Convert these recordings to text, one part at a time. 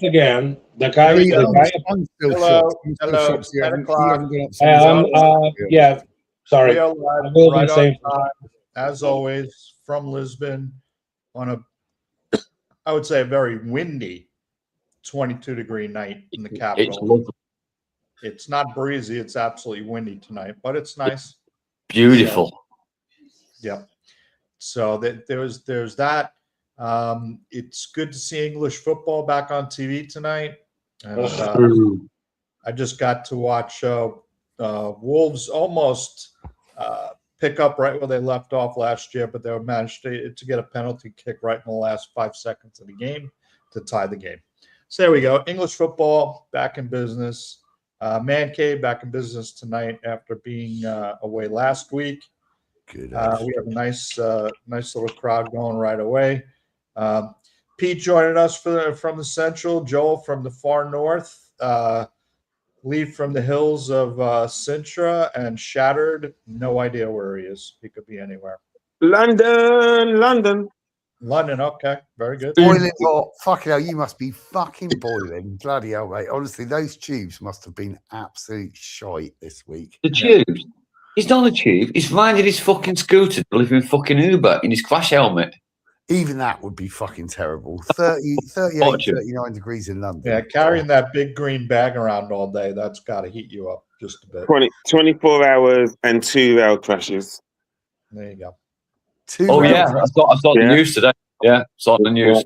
again. The Yeah, guy. I'm still Hello, shocked. I'm still hello, shocked. it's You 10 haven't o'clock. gone up to Yeah. Sorry. We are I live will be right on saying. time, as always, from Lisbon on a, I would say, a very windy 22-degree night in the It's capital. lovely. It's not breezy. It's absolutely windy tonight, but it's nice. Beautiful. Yep. So there's that. It's good to see English football back on TV tonight. And I just got to watch Wolves almost pick up right where they left off last year, but they managed to get a penalty kick right in the last 5 seconds of the game to tie the game. So there we go. English football back in business. Man Cave back in business tonight after being away last week. Good. We have a nice little crowd going right away. Pete joining us from the Central, Joel from the far north, Lee from the hills of Sintra, and Shattered. No idea where he is. He could be anywhere. London. Okay, very good. Boiling hot. Fucking hell, you must be fucking boiling. Bloody hell, mate. Honestly, those tubes must have been absolute shite this week. The tubes. He's not on the tube. He's riding his fucking scooter, delivering fucking Uber in his crash helmet. Even that would be fucking terrible. 38, 39 degrees in London. Yeah, carrying that big green bag around all day, that's got to heat you up just a bit. 24 hours and 2 rail crashes. There you go. I saw the news today. Yeah, saw the news.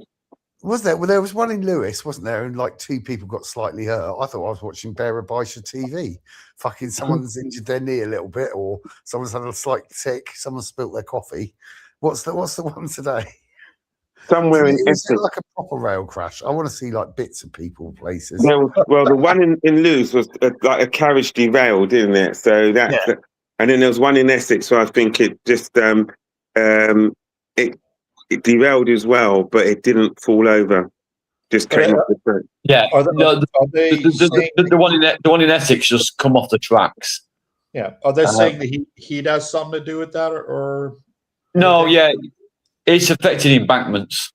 Was there? Well, there was one in Lewis, wasn't there? And like 2 people got slightly hurt. I thought I was watching Bear Abaisha TV. Fucking someone's injured their knee a little bit, or someone's had a slight tick. Someone spilt their coffee. What's the one today? Somewhere in Is it Essex. like a proper rail crash? I want to see like bits of people, places. No, well, the one in Lewes was like a carriage derailed, didn't it? So that, and then there was one in Essex. So I think it just it derailed as well, but it didn't fall over. Just came off the track. Yeah, the one in Essex just come off the tracks. Yeah, are they saying the heat has something to do with that, or no? Yeah, it's affecting embankments.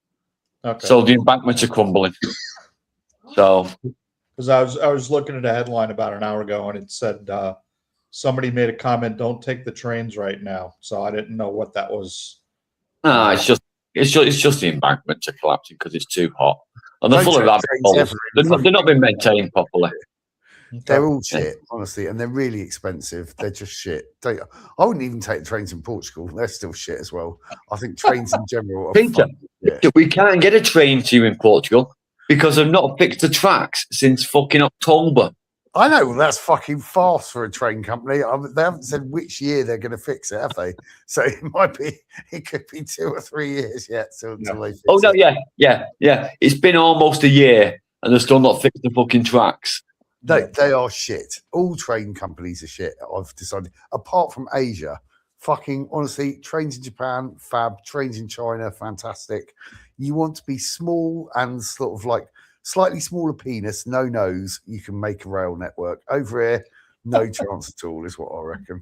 Okay. So the embankments are crumbling. So, because I was looking at a headline about an hour ago, and it said somebody made a comment, "Don't take the trains right now." So I didn't know what that was. No, it's just the embankments are collapsing because it's too hot, and they're full of rabbit holes. They're not being maintained properly. They're all shit, honestly, and they're really expensive. They're just shit. I wouldn't even take the trains in Portugal. They're still shit as well. I think trains in general are Peter, yeah. we can't get a train to you in Portugal because they've not fixed the tracks since fucking October. I know, well, that's fucking fast for a train company. They haven't said which year they're going to fix it, have they? So it could be 2 or 3 years yet until they fix it. Oh, no, yeah. It's been almost a year and they're still not fixed the fucking tracks. They are shit. All train companies are shit, I've decided. Apart from Asia, fucking honestly, trains in Japan, fab. Trains in China, fantastic. You want to be small and sort of like slightly smaller penis, no nose, you can make a rail network. Over here, no chance at all, is what I reckon.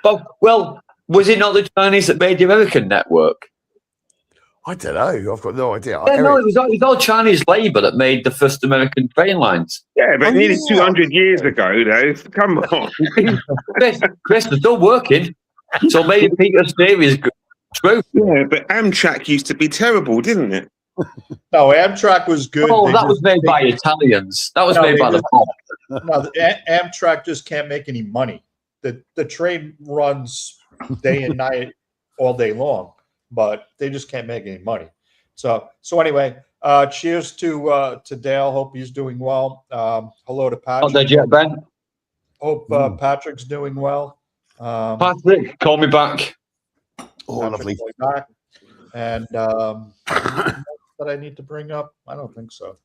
But, well, was it not the Chinese that made the American network? I don't know. I've got no idea. Yeah, no, it was all Chinese labour that made the first American train lines. Yeah, but nearly 200 years ago, though. Come on. Chris, they're still working. So maybe Peter's theory is true. Yeah, but Amtrak used to be terrible, didn't it? No, Amtrak was good. Oh, that was made by Italians. That was made by the mob. No, Amtrak just can't make any money. The train runs day and night all day long, but they just can't make any money. So anyway, cheers to Dale. Hope he's doing well. Hello to Patrick. Not dead yet, Ben. Hope Patrick's doing well. Patrick, call me back. Oh, lovely. Back. And that I need to bring up? I don't think so.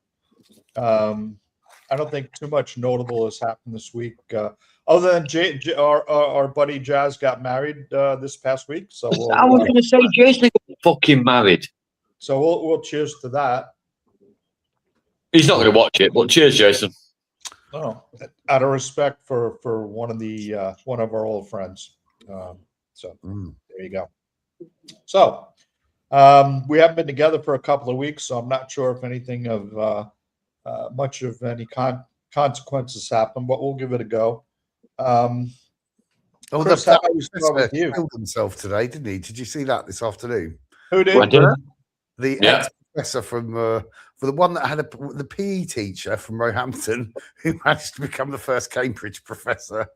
I don't think too much notable has happened this week. Other than our buddy Jazz got married this past week. So I was going to say Jason got fucking married. So we'll cheers to that. He's not going to watch it, but cheers, Jason. No, out of respect for one of our old friends. There you go. So We haven't been together for a couple of weeks, so I'm not sure if anything of much of any consequences happened, but we'll give it a go. Chris, how about we start with you? Killed himself today, didn't he? Did you see that this afternoon? Who I did? did. The ex-professor from for the one that had the PE teacher from Roehampton who managed to become the first Cambridge professor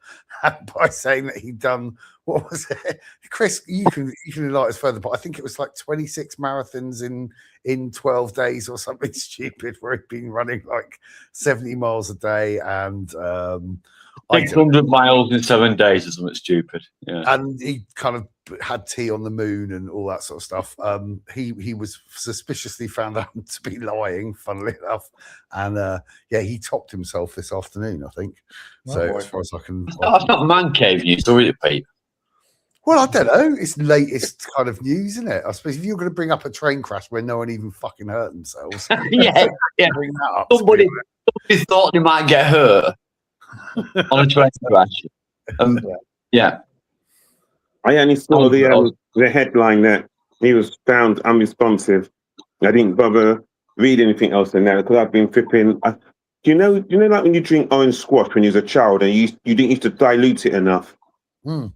by saying that he'd done, what was it? Chris, you can enlighten us further, but I think it was like 26 marathons in 12 days or something stupid, where he'd been running like 70 miles a day and 600 miles in 7 days or something stupid. Yeah. and he kind of had tea on the moon and all that sort of stuff. He was suspiciously found out to be lying, funnily enough, and he topped himself this afternoon, I think. So as far as I can, That's not man cave news, is it, Pete? well, I don't know. It's latest kind of news, isn't it? I suppose if you're going to bring up a train crash where no one even fucking hurt themselves, Yeah. bring that up. Somebody thought they might get hurt on a train crash. Yeah. I only saw the headline that he was found unresponsive. I didn't bother read anything else in there because I've been flipping. You know, like when you drink orange squash when you was a child and you didn't used to dilute it enough. Mm.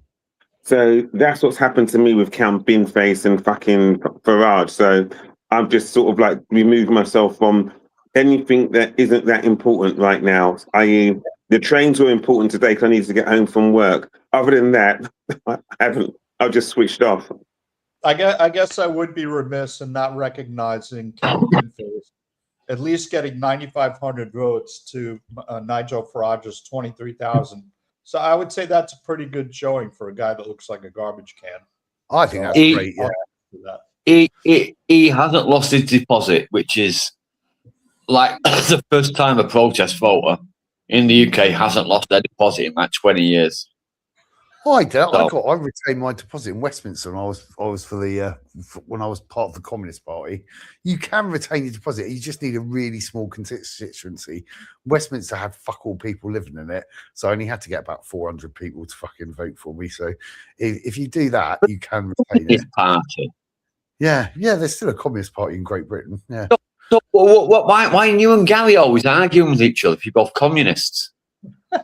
So that's what's happened to me with Count Binface and fucking Farage. So I've just sort of like removed myself from anything that isn't that important right now. I.e., the trains were important today because I needed to get home from work. Other than that, I've just switched off. I guess I would be remiss in not recognizing Count Binface, at least getting 9,500 votes to Nigel Farage's 23,000. So I would say that's a pretty good showing for a guy that looks like a garbage can. I think that's great. Yeah. He hasn't lost his deposit, which is like the first time a protest voter in the UK hasn't lost their deposit in like 20 years. I retained my deposit in Westminster, and I was for the when I was part of the Communist Party. You can retain your deposit. You just need a really small constituency. Westminster had fuck all people living in it, so I only had to get about 400 people to fucking vote for me. So if you do that, you can retain it. Party. Yeah, there's still a Communist Party in Great Britain. Yeah. So why are you and Gary always arguing with each other if you're both communists?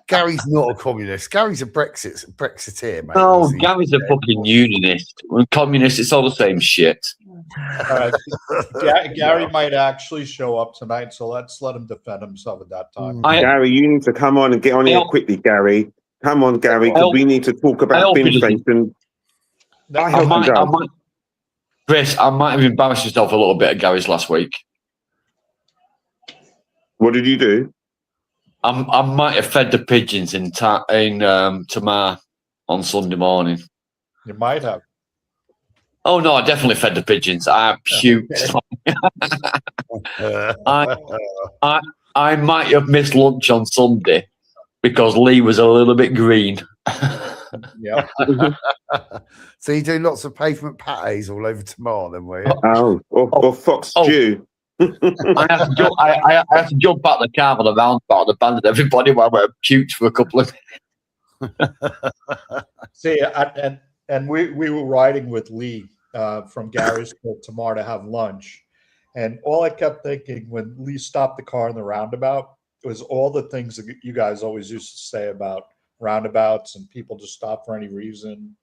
Gary's not a communist. Gary's a Brexiteer, mate. No, Gary's a fucking unionist. Communist, it's all the same shit. Gary might actually show up tonight, so let's let him defend himself at that time. Gary, you need to come on and get on here quickly, Gary. Come on, Gary, because we need to talk about Binface. Chris, I might have embarrassed myself a little bit at Gary's last week. What did you do? I might have fed the pigeons in Tamar on Sunday morning. You might have. Oh no, I definitely fed the pigeons. I puked. I might have missed lunch on Sunday because Lee was a little bit green. Yeah. So you do lots of pavement patés all over Tamar, then, were you? Oh, or fox stew. I had to jump out the car on the roundabout and abandon everybody while I puked for a couple of minutes. See, and we were riding with Lee from Gary's to Tamar to have lunch. And all I kept thinking when Lee stopped the car in the roundabout was all the things that you guys always used to say about roundabouts and people just stop for any reason.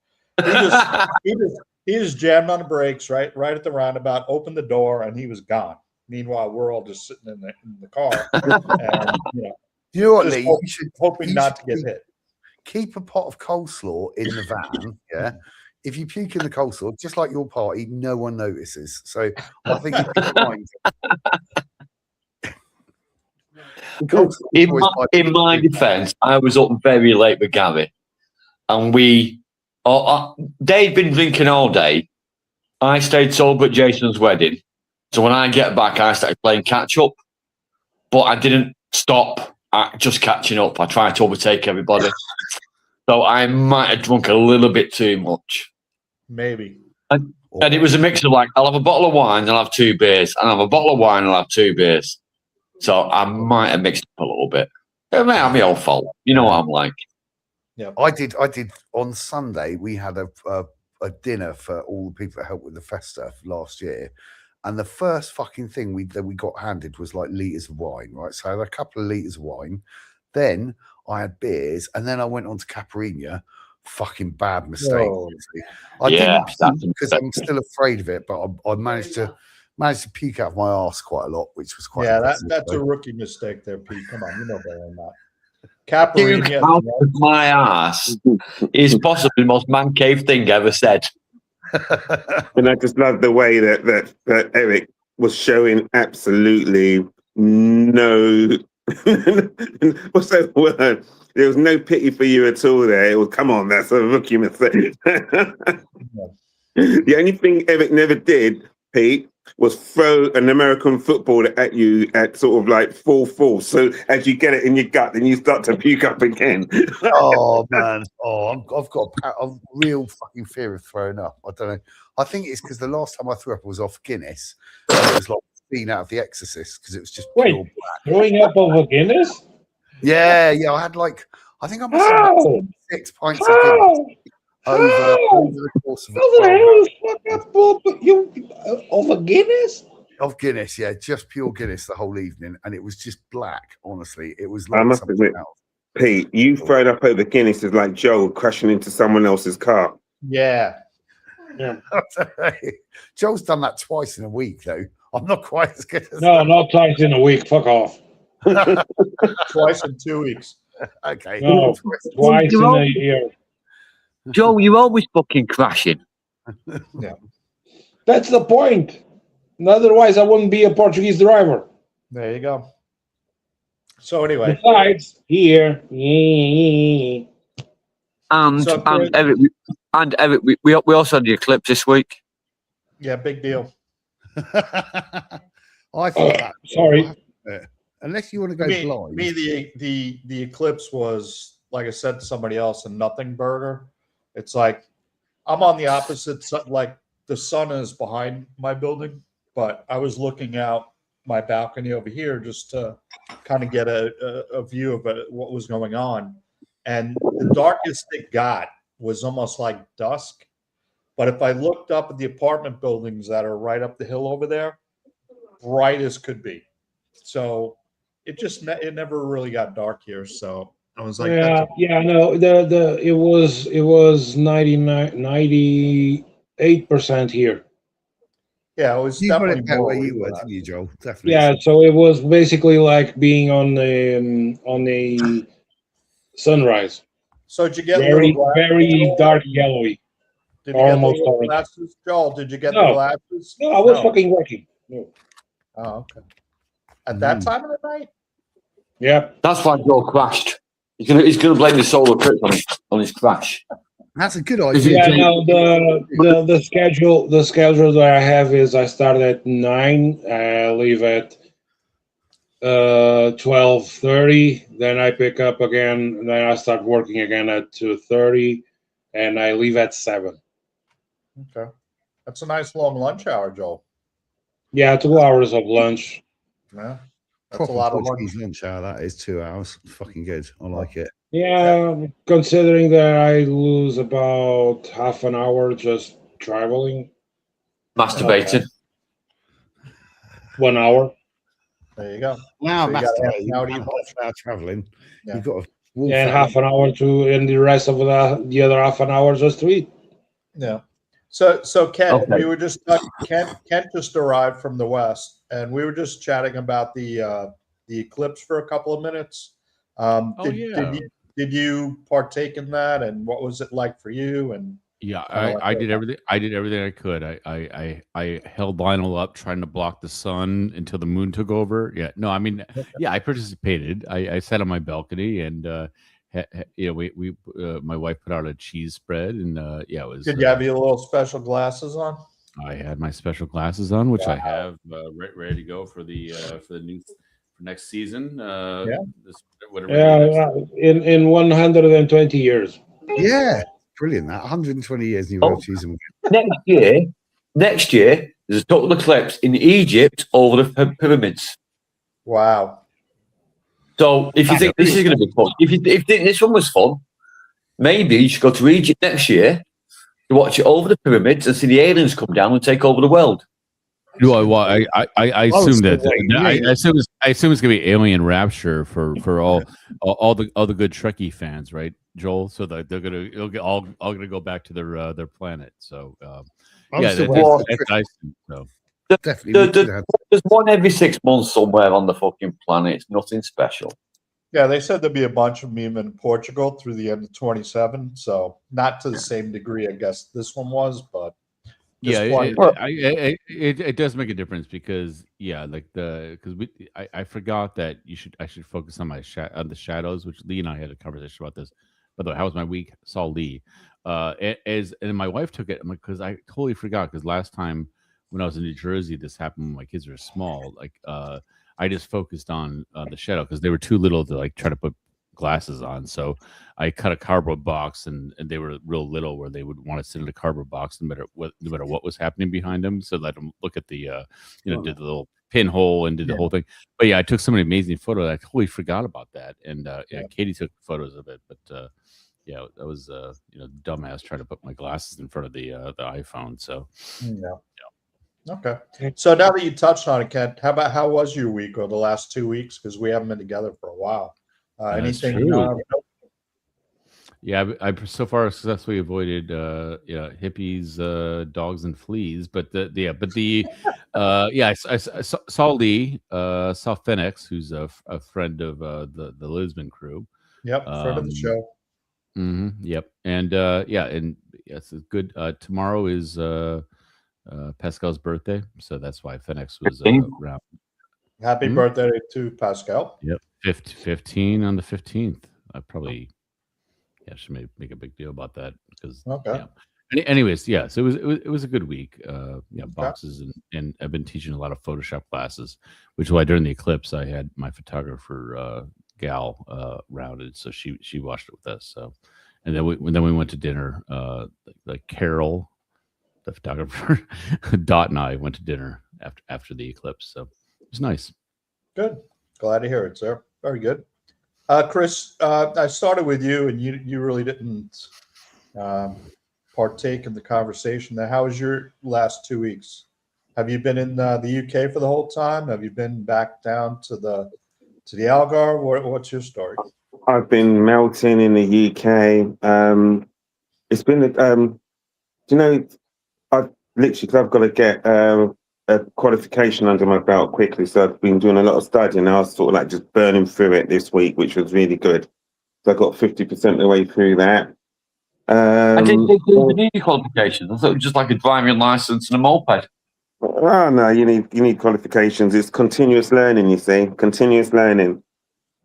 He just jammed on the brakes right at the roundabout, opened the door, and he was gone. Meanwhile, we're all just sitting in the car, and, you know what, Lee? hoping not to get hit. Keep a pot of coleslaw in the van, yeah. If you puke in the coleslaw, just like your party, no one notices. So I think you'd be fine. In my defence, I was up very late with Gary, and they'd been drinking all day. I stayed sober at Jason's wedding. So when I get back, I started playing catch up, but I didn't stop at just catching up. I tried to overtake everybody. So I might have drunk a little bit too much. Maybe. And it was a mix of like, I'll have a bottle of wine and I'll have 2 beers. And I'll have a bottle of wine and I'll have 2 beers. So I might have mixed up a little bit. It might have my own fault. You know what I'm like. Yeah, I did on Sunday. We had a a dinner for all the people that helped with the festa last year. And the first fucking thing that we got handed was like litres of wine, right? So I had a couple of litres of wine. Then I had beers, and then I went on to Caipirinha. Fucking bad mistake. Whoa. Honestly. I Yeah, didn't that's a because I'm still afraid of it, but I managed to puke out of my arse quite a lot, which was quite Yeah, impressive. that's a rookie mistake there, Pete. Come on, you know better than that. Puke Caipirinha. out of my ass is possibly the most man cave thing ever said. And I just love the way that Eric was showing absolutely no what's that word? There was no pity for you at all there. It was, come on, that's a rookie mistake. The only thing Eric never did, Pete, was throw an American football at you at sort of like full force. So as you get it in your gut, then you start to puke up again. Oh man! I've got a real fucking fear of throwing up. I don't know. I think it's because the last time I threw up was off Guinness. And it was like scene out of The Exorcist because it was just Wait. pure black. Throwing up over Guinness? Yeah. I had I think I must have How? had 6 pints of Guinness How? over the course of How the hell is fuck up you over Guinness? of Guinness. Yeah, just pure Guinness the whole evening, and it was just black. Honestly, it was I like must something admit, else. Pete, you throwing up over Guinness is like Joel crashing into someone else's car. Yeah. Joel's done that twice in a week, though. I'm not quite as good as No, not twice in a week. Fuck off. Twice in 2 weeks. Okay. No, twice in a year. Joe, you're always fucking crashing. That's the point. Otherwise, I wouldn't be a Portuguese driver. There you go. So anyway, Besides, here. And So, Chris- Eric, we also had the eclipse this week. yeah, big deal. I thought that. Sorry. Unless you want to go Me, blind. the eclipse was, like I said to somebody else, a nothing burger. It's like I'm on the opposite side, like the sun is behind my building, but I was looking out my balcony over here just to kind of get a view of what was going on. And the darkest it got was almost like dusk. But if I looked up at the apartment buildings that are right up the hill over there, bright as could be. So it never really got dark here. So I was like, No. It was 98% here. yeah, it was You got definitely it that more way where you you were, were at. didn't you, Joel? Definitely. Yeah, so it was basically like being on the sunrise. So did you get Very, little glasses? very dark yellowy. Did you get almost little orange. glasses, Joel? Did you get No. the glasses? No, I was fucking working. No. Oh, okay. At that Mm. time of the night? Yeah. That's why Joe crashed. He's gonna blame the solar eclipse on his crash. That's a good Is it- idea. Yeah, no, the schedule that I have is I start at 9, I leave at 12:30, then I pick up again, and then I start working again at 2:30, and I leave at 7. Okay. That's a nice long lunch hour, Joel. Yeah, 2 hours of lunch. Yeah. That's Proper a lot of lunch. Portuguese lunch hour. That is 2 hours. Fucking good. I like it. Yeah, considering that I lose about half an hour just traveling, Masturbating. 1 hour. There you go. Now, So you got half masturbating, an hour to eat half lunch. an hour traveling. Yeah. You've got to wolf And that half an hour and the rest of the other half an hour just to eat. Yeah. So Ken, Okay. we were just Kent just arrived from the west, and we were just chatting about the eclipse for a couple of minutes. Did you partake in that, and what was it like for you? And Yeah, Kinda like I that. did everything. I did everything I could. I held Lionel up, trying to block the sun until the moon took over. Yeah, no, I mean, yeah, I participated. I sat on my balcony, and we my wife put out a cheese spread, and yeah, it was. did you have your little special glasses on? I had my special glasses on, which I Wow. have ready to go for the for next season. Whatever. Yeah, in 120 years. Yeah, brilliant. That 120 years and you Oh. will choose them. Next year, there's a total eclipse in Egypt over the pyramids. Wow. So if you think this is going to be fun, if you think this one was fun, maybe you should go to Egypt next year You watch it over the pyramids and see the aliens come down and take over the world. Well, I assume that yeah. I assume it's gonna be Alien Rapture for all the good Trekkie fans, right, Joel? So that it'll get all gonna go back to their planet. So I'm yeah, still that's nice. So definitely. There's one every 6 months somewhere on the fucking planet. It's nothing special. Yeah, they said there'd be a bunch of them in Portugal through the end of 27. So not to the same degree, I guess this one was, but yeah, just it does make a difference because I forgot that I should focus on on the shadows, which Lee and I had a conversation about this. By the way, how was my week? Saw Lee, and my wife took it because I totally forgot because last time when I was in New Jersey, this happened when my kids were small. I just focused on the shadow because they were too little to like try to put glasses on. So I cut a cardboard box, and they were real little, where they would want to sit in a cardboard box no matter what was happening behind them. So let them look at the did the little pinhole and did the whole thing. But yeah, I took so many amazing photos. I totally forgot about that. And Katie took photos of it, but yeah, that was dumbass trying to put my glasses in front of the iPhone. So yeah. Okay. So now that you touched on it, Kent, how was your week or the last 2 weeks? Because we haven't been together for a while. Anything? Yeah, I so far successfully avoided hippies, dogs, and fleas. But I saw Lee, saw Phoenix, who's a friend of the Lisbon crew. Yep, friend of the show. Yep, and it's good. Tomorrow is Pascal's birthday, so that's why Phoenix was around. Happy birthday to Pascal. Yep, 15 on the 15th. I probably should make a big deal about that because anyways, yeah, so it was a good week. Boxes and I've been teaching a lot of Photoshop classes, which is why during the eclipse I had my photographer Gal rounded, so she watched it with us. So, and then we went to dinner. Like Carol, the photographer, Dot, and I went to dinner after the eclipse. So it was nice. Good. Glad to hear it, sir. Very good. Chris, I started with you, and you really didn't partake in the conversation there. How was your last 2 weeks? Have you been in the UK for the whole time? Have you been back down to the Algarve? What's your story? I've been melting in the UK. It's been, I've literally, because I've got to get a qualification under my belt quickly, so I've been doing a lot of studying. I was sort of like just burning through it this week, which was really good. So I got 50% of the way through that. I didn't think you need qualifications. I thought it was just like a driving license and a moped. Oh no, you need qualifications. It's continuous learning, you see, continuous learning.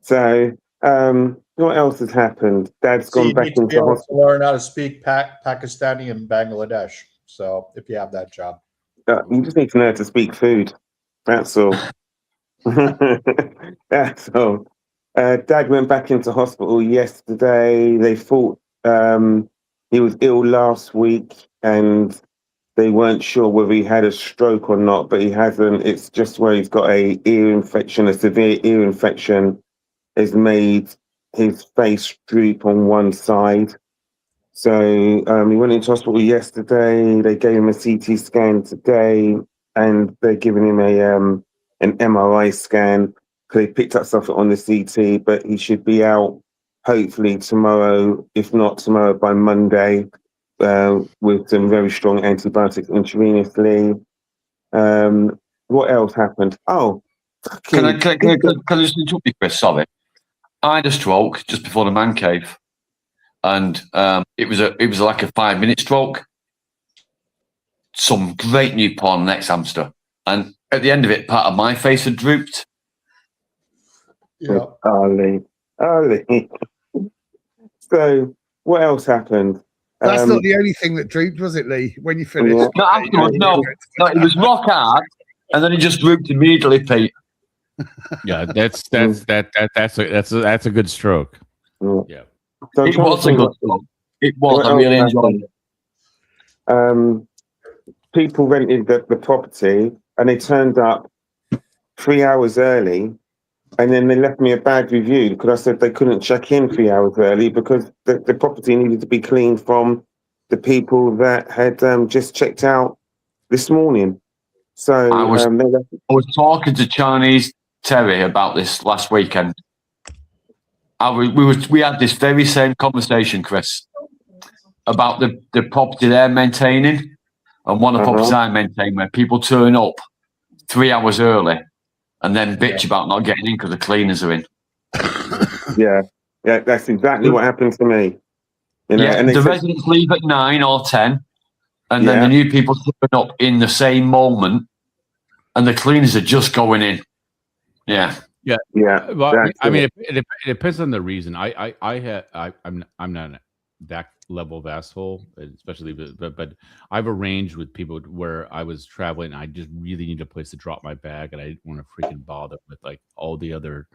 So what else has happened? Dad's gone back into hospital to learn how to speak Pakistani and Bangladesh. So if you have that job, you just need to know how to speak food. That's all. That's all. Dad went back into hospital yesterday. They thought he was ill last week, and they weren't sure whether he had a stroke or not, but he hasn't. It's just where he's got a severe ear infection has made his face droop on one side. So he went into hospital yesterday. They gave him a CT scan today, and they're giving him an MRI scan. They picked up something on the CT, but he should be out hopefully tomorrow, if not tomorrow by Monday, with some very strong antibiotics intravenously. What else happened? Oh, can I just interrupt you, Chris? Sorry, I had a stroke just before the man cave, and it was like a 5-minute stroke. Some great new porn next hamster, and at the end of it, part of my face had drooped. Yeah, Ollie. So what else happened? That's not the only thing that drooped, was it, Lee? When you finished? Yeah. No, afterwards, no, it was rock hard, and then it just drooped immediately, Pete. Yeah, that's a good stroke. Yeah, So it was a good stroke. It was. I really enjoyed it. People rented the property, and they turned up 3 hours early, and then they left me a bad review because I said they couldn't check in 3 hours early because the property needed to be cleaned from the people that had just checked out this morning. So I was talking to Chinese Terry about this last weekend. We had this very same conversation, Chris, about the property they're maintaining and one of the properties I maintain where people turn up 3 hours early and then bitch about not getting in because the cleaners are in. Yeah, that's exactly what happened to me. You know, and the residents leave at 9 or 10, and then the new people turn up in the same moment, and the cleaners are just going in. Yeah. Well, I mean, it depends on the reason. I'm not that level of asshole, especially, but I've arranged with people where I was traveling. And I just really need a place to drop my bag, and I didn't want to freaking bother with like all the other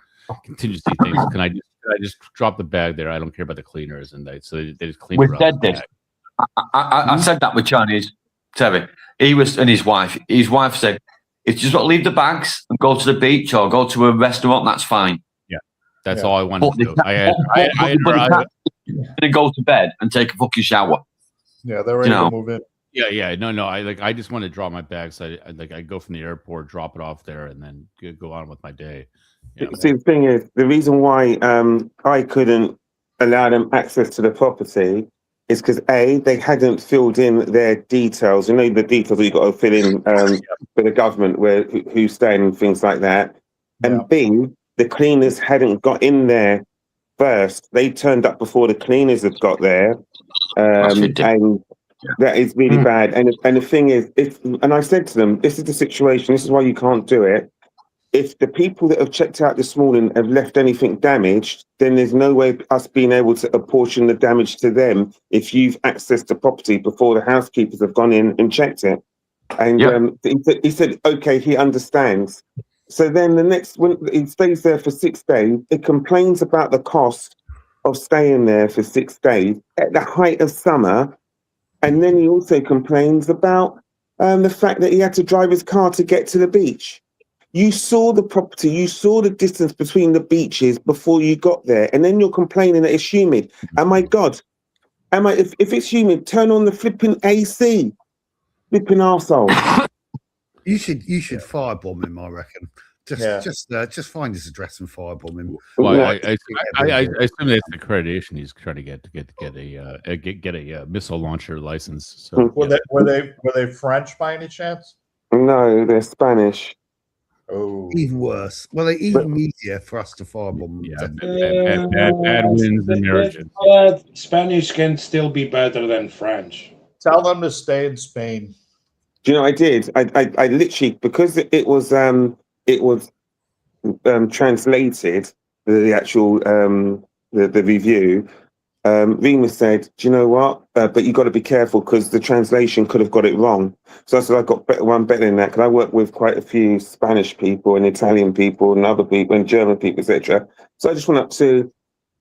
contingency things. Can I just drop the bag there? I don't care about the cleaners, and they just clean. We said this. I said that with Chinese Terry. He was and his wife. His wife said, "If you just got to leave the bags and go to the beach or go to a restaurant, that's fine." Yeah, that's all I wanted to do. I go to bed and take a fucking shower. Yeah, they're ready to move in. Yeah. No. I just want to drop my bags. I go from the airport, drop it off there, and then go on with my day. See, the thing is, the reason why I couldn't allow them access to the property is because they hadn't filled in their details. You know, the details that you got to fill in for the government, who's staying and things like that. And B, the cleaners hadn't got in there first. They turned up before the cleaners had got there, and that is really bad. And the thing is, and I said to them, this is the situation. This is why you can't do it. If the people that have checked out this morning have left anything damaged, then there's no way us being able to apportion the damage to them if you've accessed the property before the housekeepers have gone in and checked it. And he said, okay, he understands. So then when he stays there for 6 days, he complains about the cost of staying there for 6 days at the height of summer. And then he also complains about the fact that he had to drive his car to get to the beach. You saw the property, you saw the distance between the beaches before you got there, and then you're complaining that it's humid. Oh my God. If it's humid, turn on the flipping AC. Flipping arsehole. You should firebomb him, I reckon. Just find his address and firebomb him. Well, I assume that's the accreditation he's trying to get a missile launcher license. So were they French by any chance? No, they're Spanish. Oh, even worse. Well, they're even easier for us to firebomb. Bad winds and marriages. Spanish can still be better than French. Tell them to stay in Spain. Do you know what I did? I literally, because it was translated, the actual the review. Remus said, "Do you know what? But you got to be careful because the translation could have got it wrong." So I said, "I got one better than that because I work with quite a few Spanish people and Italian people and other people and German people, etc." So I just went up to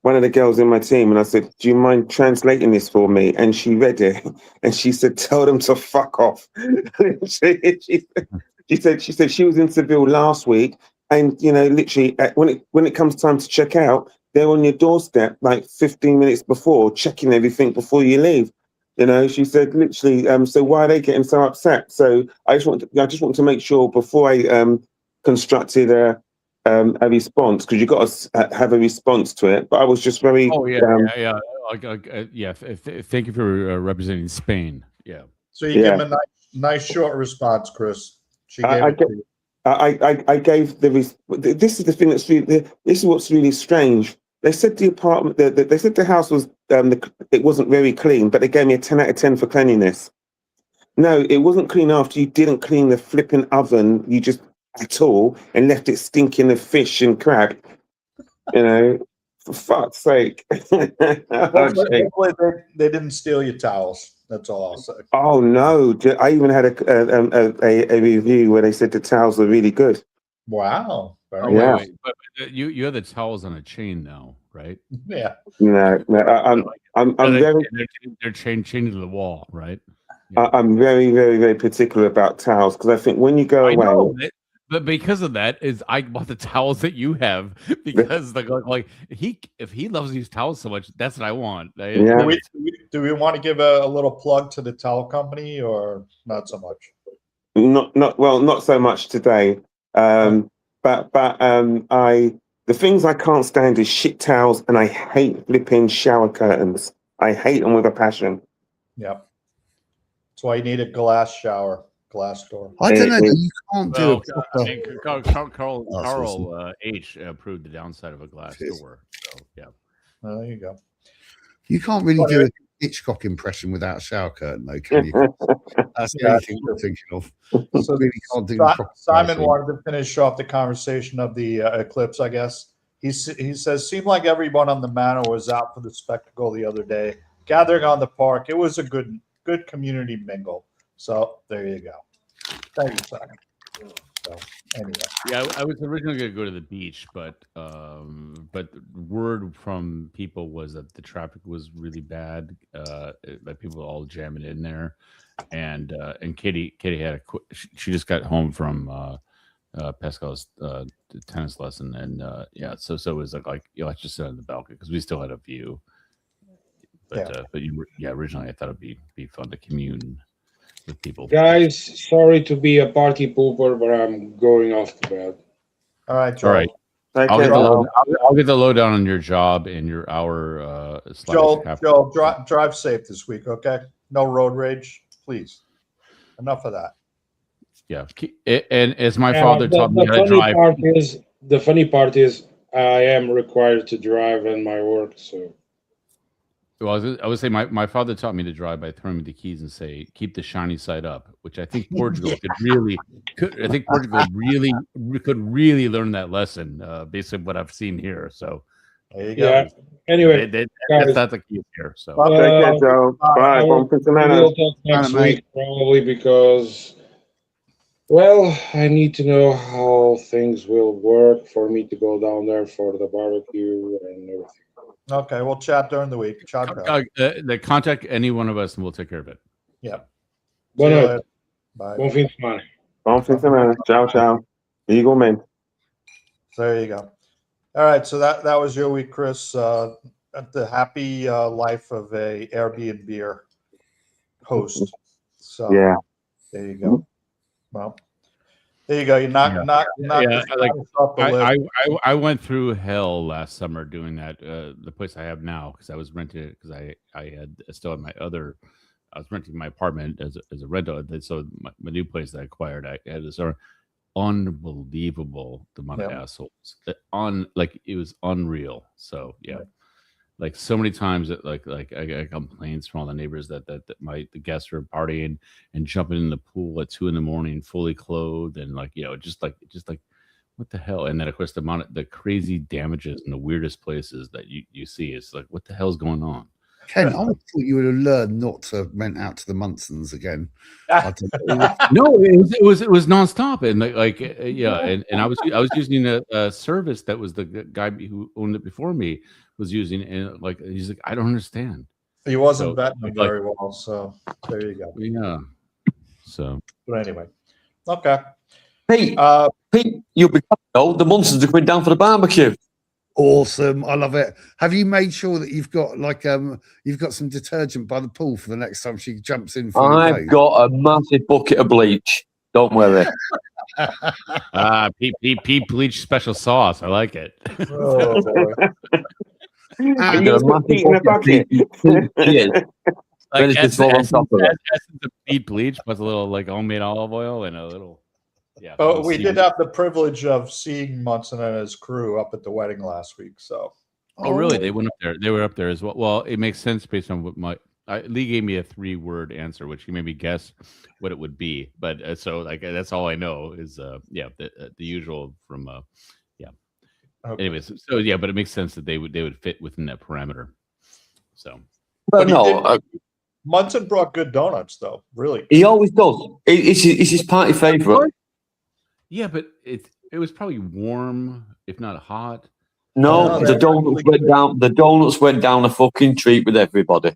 one of the girls in my team and I said, "Do you mind translating this for me?" And she read it and she said, "Tell them to fuck off." she said she was in Seville last week, and literally when it comes time to check out, they're on your doorstep like 15 minutes before, checking everything before you leave. She said literally. So why are they getting so upset? So I just want to make sure before I constructed a response, because you got to have a response to it. But I was just very. Oh yeah. Thank you for representing Spain. Yeah. So you give them a nice short response, Chris. I gave this is the thing that's really, this is what's really strange. They said the apartment, they said the house was, it wasn't very clean, but they gave me a 10 out of 10 for cleanliness. No, it wasn't clean after you didn't clean the flipping oven, you just at all, and left it stinking of fish and crab. For fuck's sake. Hopefully they didn't steal your towels. That's all I'll say. Oh no! I even had a review where they said the towels were really good. Wow! Wait. But you have the towels on a chain now, right? Yeah. No. I'm very. They're chained to the wall, right? Yeah. I'm very, very, very particular about towels because I think when you go away, but because of that, is I bought the towels that you have because like if he loves these towels so much, that's what I want. Yeah. Do we want to give a little plug to the towel company or not so much? Not so much today. The things I can't stand is shit towels, and I hate flipping shower curtains. I hate them with a passion. Yep. That's why you need a glass door. I don't know. You can't do Well, a I mean, Carl awesome. H proved the downside of a glass door. So yeah. Well, there you go. You can't really do a Hitchcock impression without a shower curtain, though, can you? That's the only thing I'm thinking of. You So really can't do Simon wanted to finish off the conversation of the eclipse, I guess. He says, seemed like everyone on the manor was out for the spectacle the other day, gathering on the park. It was a good community mingle. So there you go. Thank you, Simon. So anyway. Yeah, I was originally going to go to the beach, but word from people was that the traffic was really bad. That people were all jamming in there, and Katie had she just got home from Pascal's tennis lesson, and so it was like let's just sit on the balcony because we still had a view. But originally I thought it'd be fun to commune with people. Guys, sorry to be a party pooper, but I'm going off to bed. All right, Joel. All right. I'll get the lowdown on your job and your hour. Joel, drive safe this week, okay? No road rage, please. Enough of that. Yeah, and as my father taught me how to drive. The funny part is I am required to drive in my work, so. Well, I would say my father taught me to drive by throwing me the keys and say, "Keep the shiny side up," which I think Portugal could really learn that lesson based on what I've seen here. So, there you go. Yeah. Anyway, that's the key here. So, Take care, Joe. Bye. We'll talk next week probably because, well, I need to know how things will work for me to go down there for the barbecue and everything. Okay, we'll chat during the week. Contact any one of us and we'll take care of it. Yeah. Boa noite. Bye. Bom fim de semana. Bom fim de semana. Ciao, ciao. Eagle man. There you go. All right, so that was your week, Chris. The happy life of a Airbnb host. So yeah, there you go. Well, there you go. You knock I went through hell last summer doing that. The place I have now because I was renting it because I still had I was renting my apartment as a rental. So my new place that I acquired, I had this unbelievable amount of assholes. It was unreal. So yeah. Like so many times that like I got complaints from all the neighbors that the guests were partying and jumping in the pool at 2 a.m, fully clothed and just like what the hell? And then of course the crazy damages in the weirdest places that you see is like what the hell's going on? Ken, I thought you would have learned not to rent out to the Munsons again. No, it was nonstop, and and I was using a service that was the guy who owned it before me was using, and he's like, I don't understand. He wasn't betting very well, so there you go. Yeah. So, but anyway, okay. Pete, you'll be the Munsons are going down for the barbecue. Awesome, I love it. Have you made sure that you've got you've got some detergent by the pool for the next time she jumps in? I've got a massive bucket of bleach. Don't worry. Pete bleach special sauce. I like it. Oh boy. Are you Pete in a bucket? Essence of Pete bleach plus a little homemade olive oil and a little. Yeah. Oh, we did have the privilege of seeing Munson and his crew up at the wedding last week. So. Oh, really? They went up there. They were up there as well. Well, it makes sense based on what Lee gave me a 3-word answer, which he made me guess what it would be. But so that's all I know is the usual from Okay. Anyways, so yeah, but it makes sense that they would fit within that parameter. So. But Munson brought good donuts, though. Really, he always does. It's his party favorite. Yeah, but it was probably warm, if not hot. No, the donuts went down. The donuts went down a fucking treat with everybody.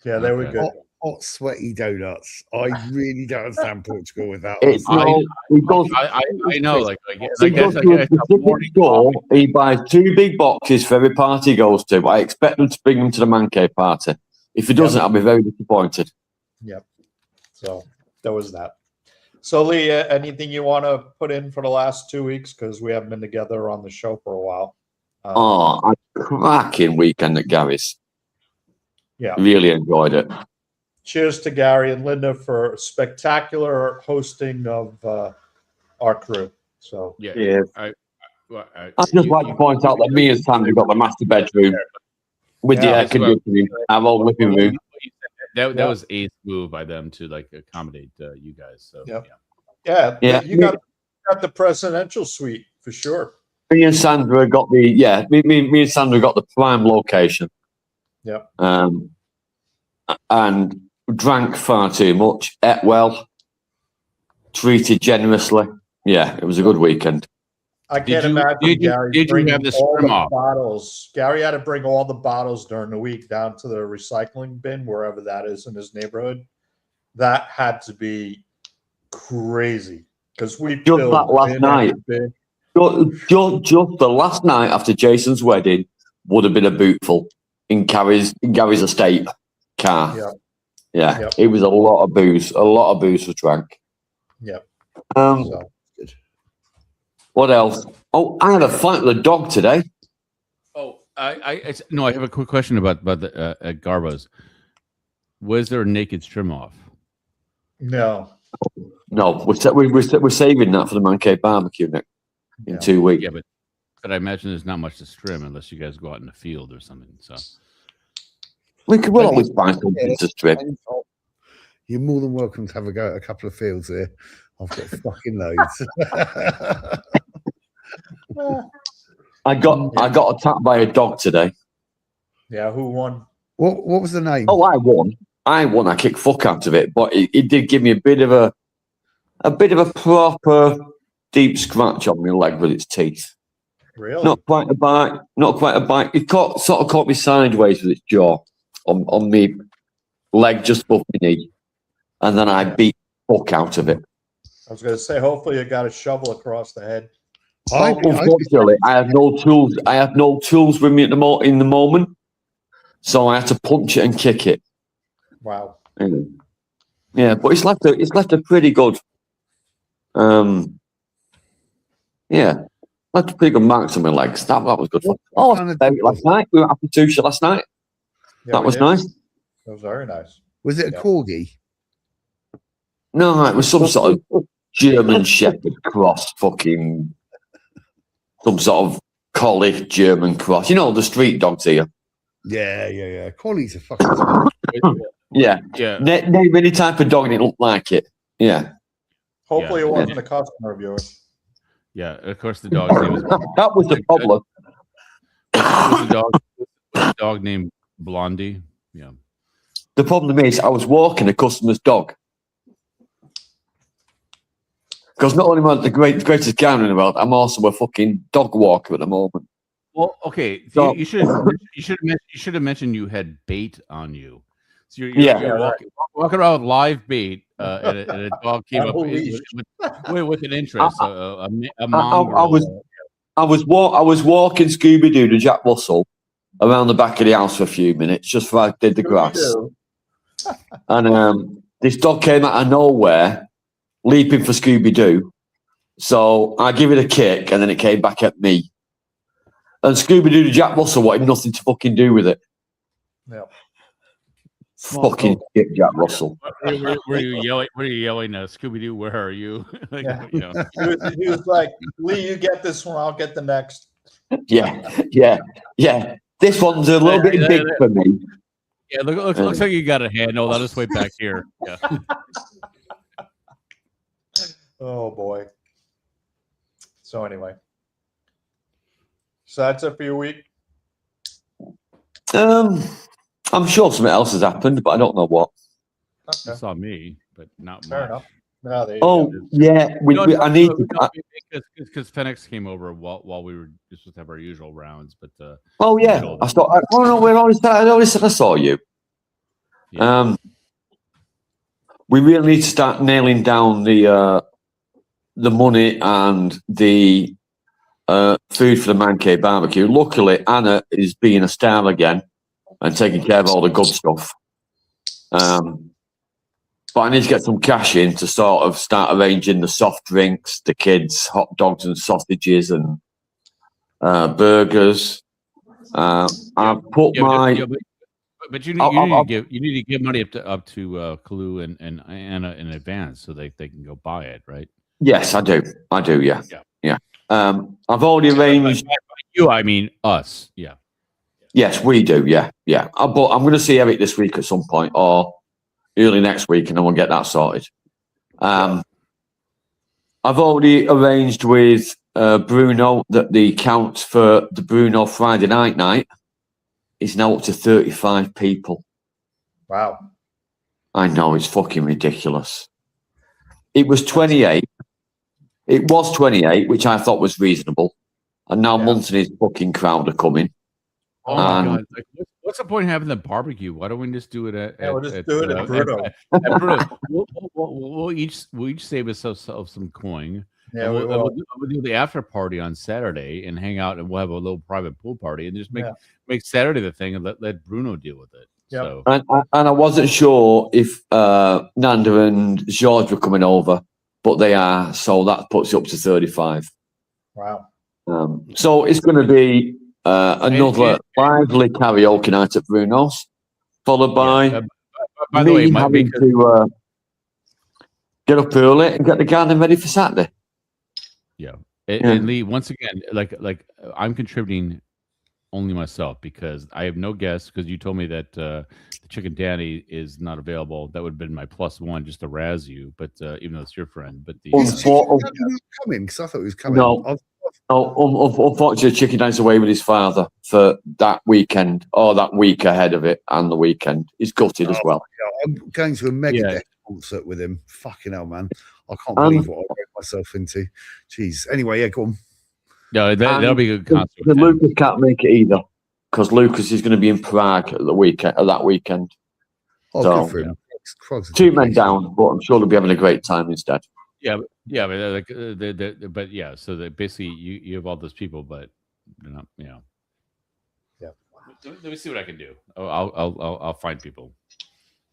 Yeah, they were good. hot, sweaty donuts. I really don't understand Portugal with that. It's honestly. no, he goes, I know, like he goes to a specific store, he buys 2 big boxes for every party he goes to, but I expect them to bring them to the man cave party. If he doesn't, I'll be very disappointed. Yep. So that was that. So Lee, anything you want to put in for the last 2 weeks? Because we haven't been together on the show for a while. A cracking weekend at Gary's. Yeah. Really enjoyed it. Cheers to Gary and Linda for spectacular hosting of our crew. So Yeah. I'd just like to point out that me and Sandra got the master bedroom with the air conditioning, our own living room. That was a move by them to like accommodate you guys. So yeah, Yeah. you got the presidential suite for sure. Me and Sandra got me and Sandra got the prime location. Yeah. And drank far too much, ate well, treated generously. Yeah, it was a good weekend. I can't you- imagine did you- Gary did you bringing have the all scrim the off? bottles. Gary had to bring all the bottles during the week down to the recycling bin, wherever that is in his neighborhood. That had to be crazy because we Just that last night. Just the last night after Jason's wedding would have been a bootful in Gary's estate car. Yeah. Yeah, Yep. it was a lot of booze. A lot of booze was drank. Yep. So, what else? Oh, I had a fight with a dog today. Oh, I have a quick question about the at Garbo's. Was there a naked trim off? No. No, we're saving that for the Man Cave barbecue Nick, in 2 weeks. Yeah, but I imagine there's not much to trim unless you guys go out in the field or something. So We'll always find something to strip. You're more than welcome to have a go at a couple of fields here. I've got fucking loads. I got attacked by a dog today. Yeah. Who won? What was the name? Oh, I won. I kicked fuck out of it, but it did give me a bit of a proper deep scratch on my leg with its teeth. Really? Not quite a bite. It sort of caught me sideways with its jaw on me leg just above my knee, and then I beat the fuck out of it. I was going to say, hopefully, you got a shovel across the head. Unfortunately, I have no tools. I have no tools with me in the moment, so I had to punch it and kick it. Wow. Yeah, but it's left a pretty good. Left a pretty good marks on my legs. That was good fun. Oh, I was out last night. We were at Patusha last night. Yeah, That we was did. nice. That was very nice. Was it a corgi? No, it was some sort of German Shepherd cross, fucking some sort of collie German cross. You know the street dogs here. Yeah. Collies are fucking. Yeah. Name any type of dog and it looked like it. Yeah. Hopefully, Yeah. it wasn't a customer of yours. yeah, of course the dog's name was That was the problem. a dog named Blondie. Yeah. The problem is I was walking a customer's dog. Because not only am I the greatest guy in the world, I'm also a fucking dog walker at the moment. Well, okay. So- You should have mentioned you had bait on you. So you're walking around with live bait, and a dog came up with an interest. A mongrel. I was walking Scooby Doo to Jack Russell around the back of the house for a few minutes just before I did the grass. And this dog came out of nowhere, leaping for Scooby Doo. So I give it a kick, and then it came back at me. And Scooby Doo to Jack Russell wanted nothing to fucking do with it. Yeah. Fucking shit, Jack Russell. Were you yelling? Were you yelling? Scooby Doo, where are you? Like, Yeah. you know. He was like, Lee, you get this one, I'll get the next. Yeah. This one's a little bit big for me. Yeah, looks like you got a handle. I'll just wait back here. Yeah. Oh boy. So anyway. So that's it for your week. I'm sure something else has happened, but I don't know what. You Okay. saw me, but not Fair much. enough. No, there you Oh go. yeah, I need to. because Fenix came over while we were just supposed to have our usual rounds, but Oh yeah, I thought. Oh no, I already said I saw you. yeah. we really need to start nailing down the money and the food for the Man Cave barbecue. Luckily, Anna is being a star again and taking care of all the good stuff. But I need to get some cash in to sort of start arranging the soft drinks, the kids, hot dogs and sausages and burgers. I've put but you need to give money up to Kalu and Anna in advance so they can go buy it, right? Yes, I do. Yeah. I've already arranged. You, I mean us. Yeah. Yes, we do. Yeah. But I'm going to see Eric this week at some point or early next week, and then we'll get that sorted. I've already arranged with Bruno that the count for the Bruno Friday night is now up to 35 people. Wow. I know, it's fucking ridiculous. It was 28. It was 28, which I thought was reasonable. And now Munson and his fucking crowd are coming. Oh my God. Like, what's the point of having the barbecue? Why don't we just do it at Bruno? At Bruno. We'll each save ourselves some coin. Yeah, we'll do the after party on Saturday and hang out, and we'll have a little private pool party and just make Saturday the thing and let Bruno deal with it. Yep. So. And I wasn't sure if Nanda and George were coming over, but they are, so that puts it up to 35. Wow. So it's going to be another lively karaoke night at Bruno's, followed by by the way, having to get up early and get the garden ready for Saturday. And Lee, once again, like I'm contributing only myself because I have no guests, because you told me that the Chicken Danny is not available. That would have been my +1 just to razz you, but even though it's your friend. But the coming, because I thought he was coming. No, unfortunately, Chicken Danny's away with his father for that weekend or that week ahead of it, and the weekend. He's gutted as well. I'm going to a Megadeth concert with him. Fucking hell, man! I can't believe what I got myself into. Jeez. Anyway, go on. No, that'll be a good concert. Lucas can't make it either because Lucas is going to be in Prague at that weekend. Oh, so, good for him. Two men down, but I'm sure they'll be having a great time instead. So that basically you have all those people, but Yeah. Let me see what I can do. I'll find people.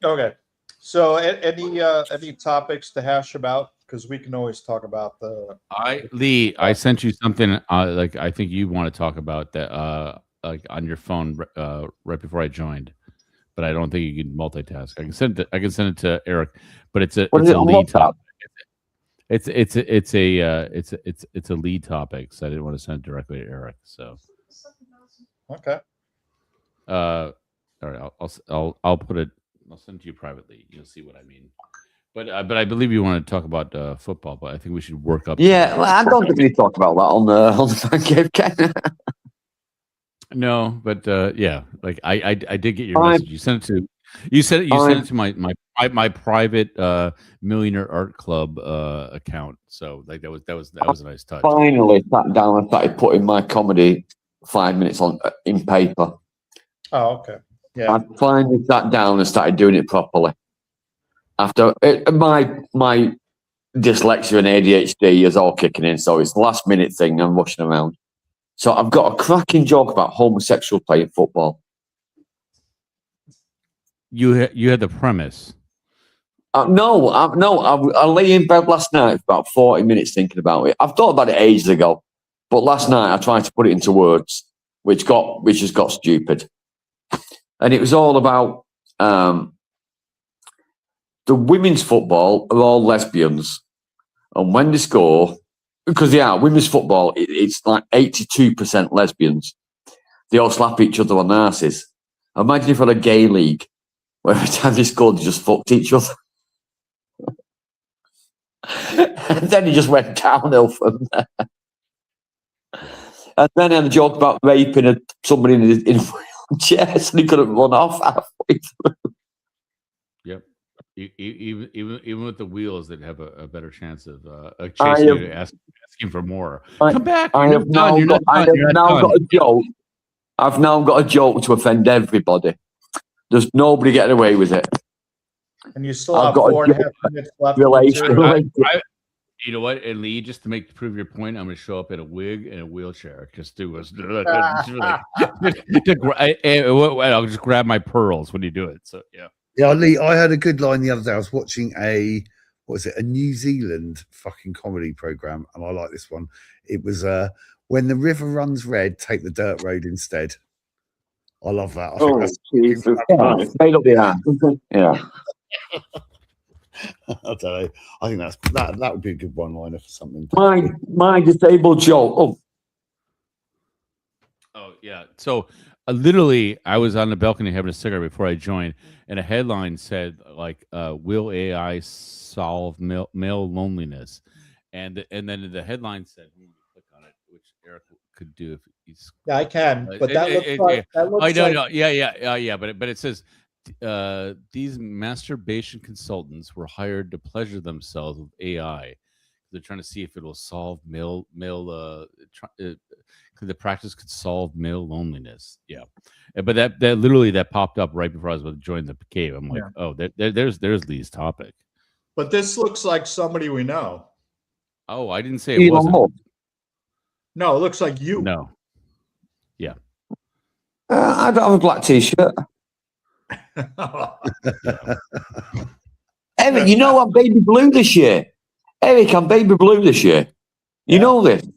Okay. So any topics to hash about? Because we can always talk about the. Lee, I sent you something. I think you want to talk about that. Like on your phone right before I joined, but I don't think you can multitask. I can send it to Eric, but it's a lead topic. It's a lead topic, so I didn't want to send it directly to Eric. So. Okay. All right. I'll put it. I'll send it to you privately. You'll see what I mean. But I believe you want to talk about football, but I think we should work up. Yeah, well, I don't think we talk about that on the Man Cave, Ken. No, but like I did get your message. You sent it to my private Millionaire Art Club account. So like that was a nice touch. Finally sat down and started putting my comedy 5 minutes on in paper. Oh, okay. Yeah. I finally sat down and started doing it properly. After my dyslexia and ADHD is all kicking in, so it's the last minute thing. I'm rushing around. So I've got a cracking joke about homosexual playing football. You had the premise. No. I lay in bed last night for about 40 minutes thinking about it. I've thought about it ages ago, but last night I tried to put it into words, which has got stupid. And it was all about the women's football are all lesbians, and when they score, because women's football, it's like 82% lesbians. They all slap each other on the asses. Imagine if we had a gay league where every time they scored, they just fucked each other. And then it just went downhill from there. And then I had a joke about raping somebody in a wheelchair, so he couldn't run off halfway through. Yep. Even with the wheels, that have a better chance of chasing you, asking for more. Come back! I've now got a joke. I've now got a joke to offend everybody. There's nobody getting away with it. And you still I've have got a 4.5 minutes left. relation. You know what? And Lee, just to prove your point, I'm going to show up in a wig and a wheelchair. Just do us. I'll just grab my pearls when you do it. So yeah. Yeah, Lee, I heard a good line the other day. I was watching a New Zealand fucking comedy program, and I like this one. It was when the river runs red, take the dirt road instead. I love that. I think that's Jesus Yeah, Christ. made up the ass. Yeah. I don't know. I think that would be a good one-liner for something. My disabled joke. Oh yeah. So literally, I was on the balcony having a cigarette before I joined, and a headline said like, "Will AI solve male loneliness?" And then the headline said, "Let me click on it," which Eric could do if he's. Yeah, I can, but that looks like that looks I don't like know. Yeah. But it says these masturbation consultants were hired to pleasure themselves with AI. They're trying to see if it will solve the practice could solve male loneliness. Yeah, but that literally that popped up right before I was about to join the cave. I'm like, oh, there's Lee's topic. But this looks like somebody we know. Oh, I didn't say it Elon wasn't. Musk. No, it looks like you. No. Yeah. I don't have a black t-shirt. Eric, you know I'm baby blue this year. Eric, I'm baby blue this year. You know this.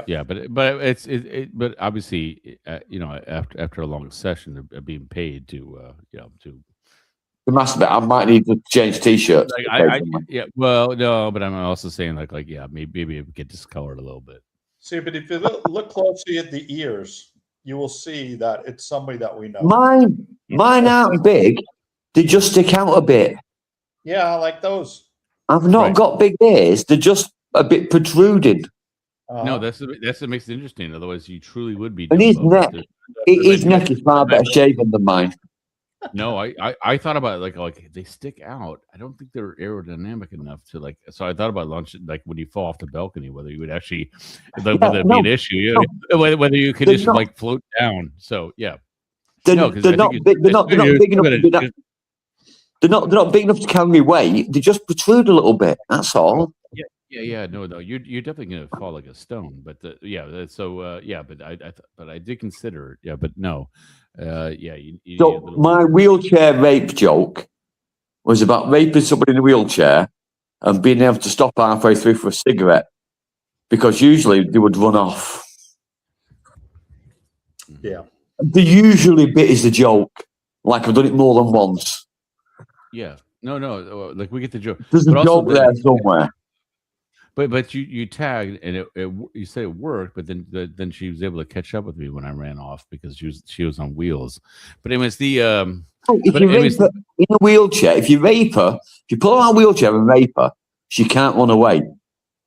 Yeah, but but obviously, after a long session, they're being paid to The masturbate. I might need to change t-shirts. Well, no, but I'm also saying like maybe it get discolored a little bit. See, but if you look closely at the ears, you will see that it's somebody that we know. Mine aren't big. They just stick out a bit. Yeah, I like those. I've not got big ears. They're just a bit protruding. No, that's what makes it interesting. Otherwise, you truly would be. And his neck, his neck is far better shaven than mine. No, I thought about it like they stick out. I don't think they're aerodynamic enough to like. So I thought about launching like when you fall off the balcony, whether you would actually whether it'd be an issue, whether you could just like float down. So yeah, they're not big enough. They're not big enough to carry weight. They just protrude a little bit. That's all. Yeah. No, you're definitely gonna fall like a stone. But but I did consider it. Yeah, but no. So my wheelchair rape joke was about raping somebody in a wheelchair and being able to stop halfway through for a cigarette because usually they would run off. Yeah. The usually bit is the joke. Like I've done it more than once. Yeah. No. Like we get the joke. There's a joke there somewhere. But you tagged and you said it worked, but then she was able to catch up with me when I ran off because she was on wheels. But anyways, if you rape her in a wheelchair, if you rape her, if you pull her out of a wheelchair and rape her, she can't run away.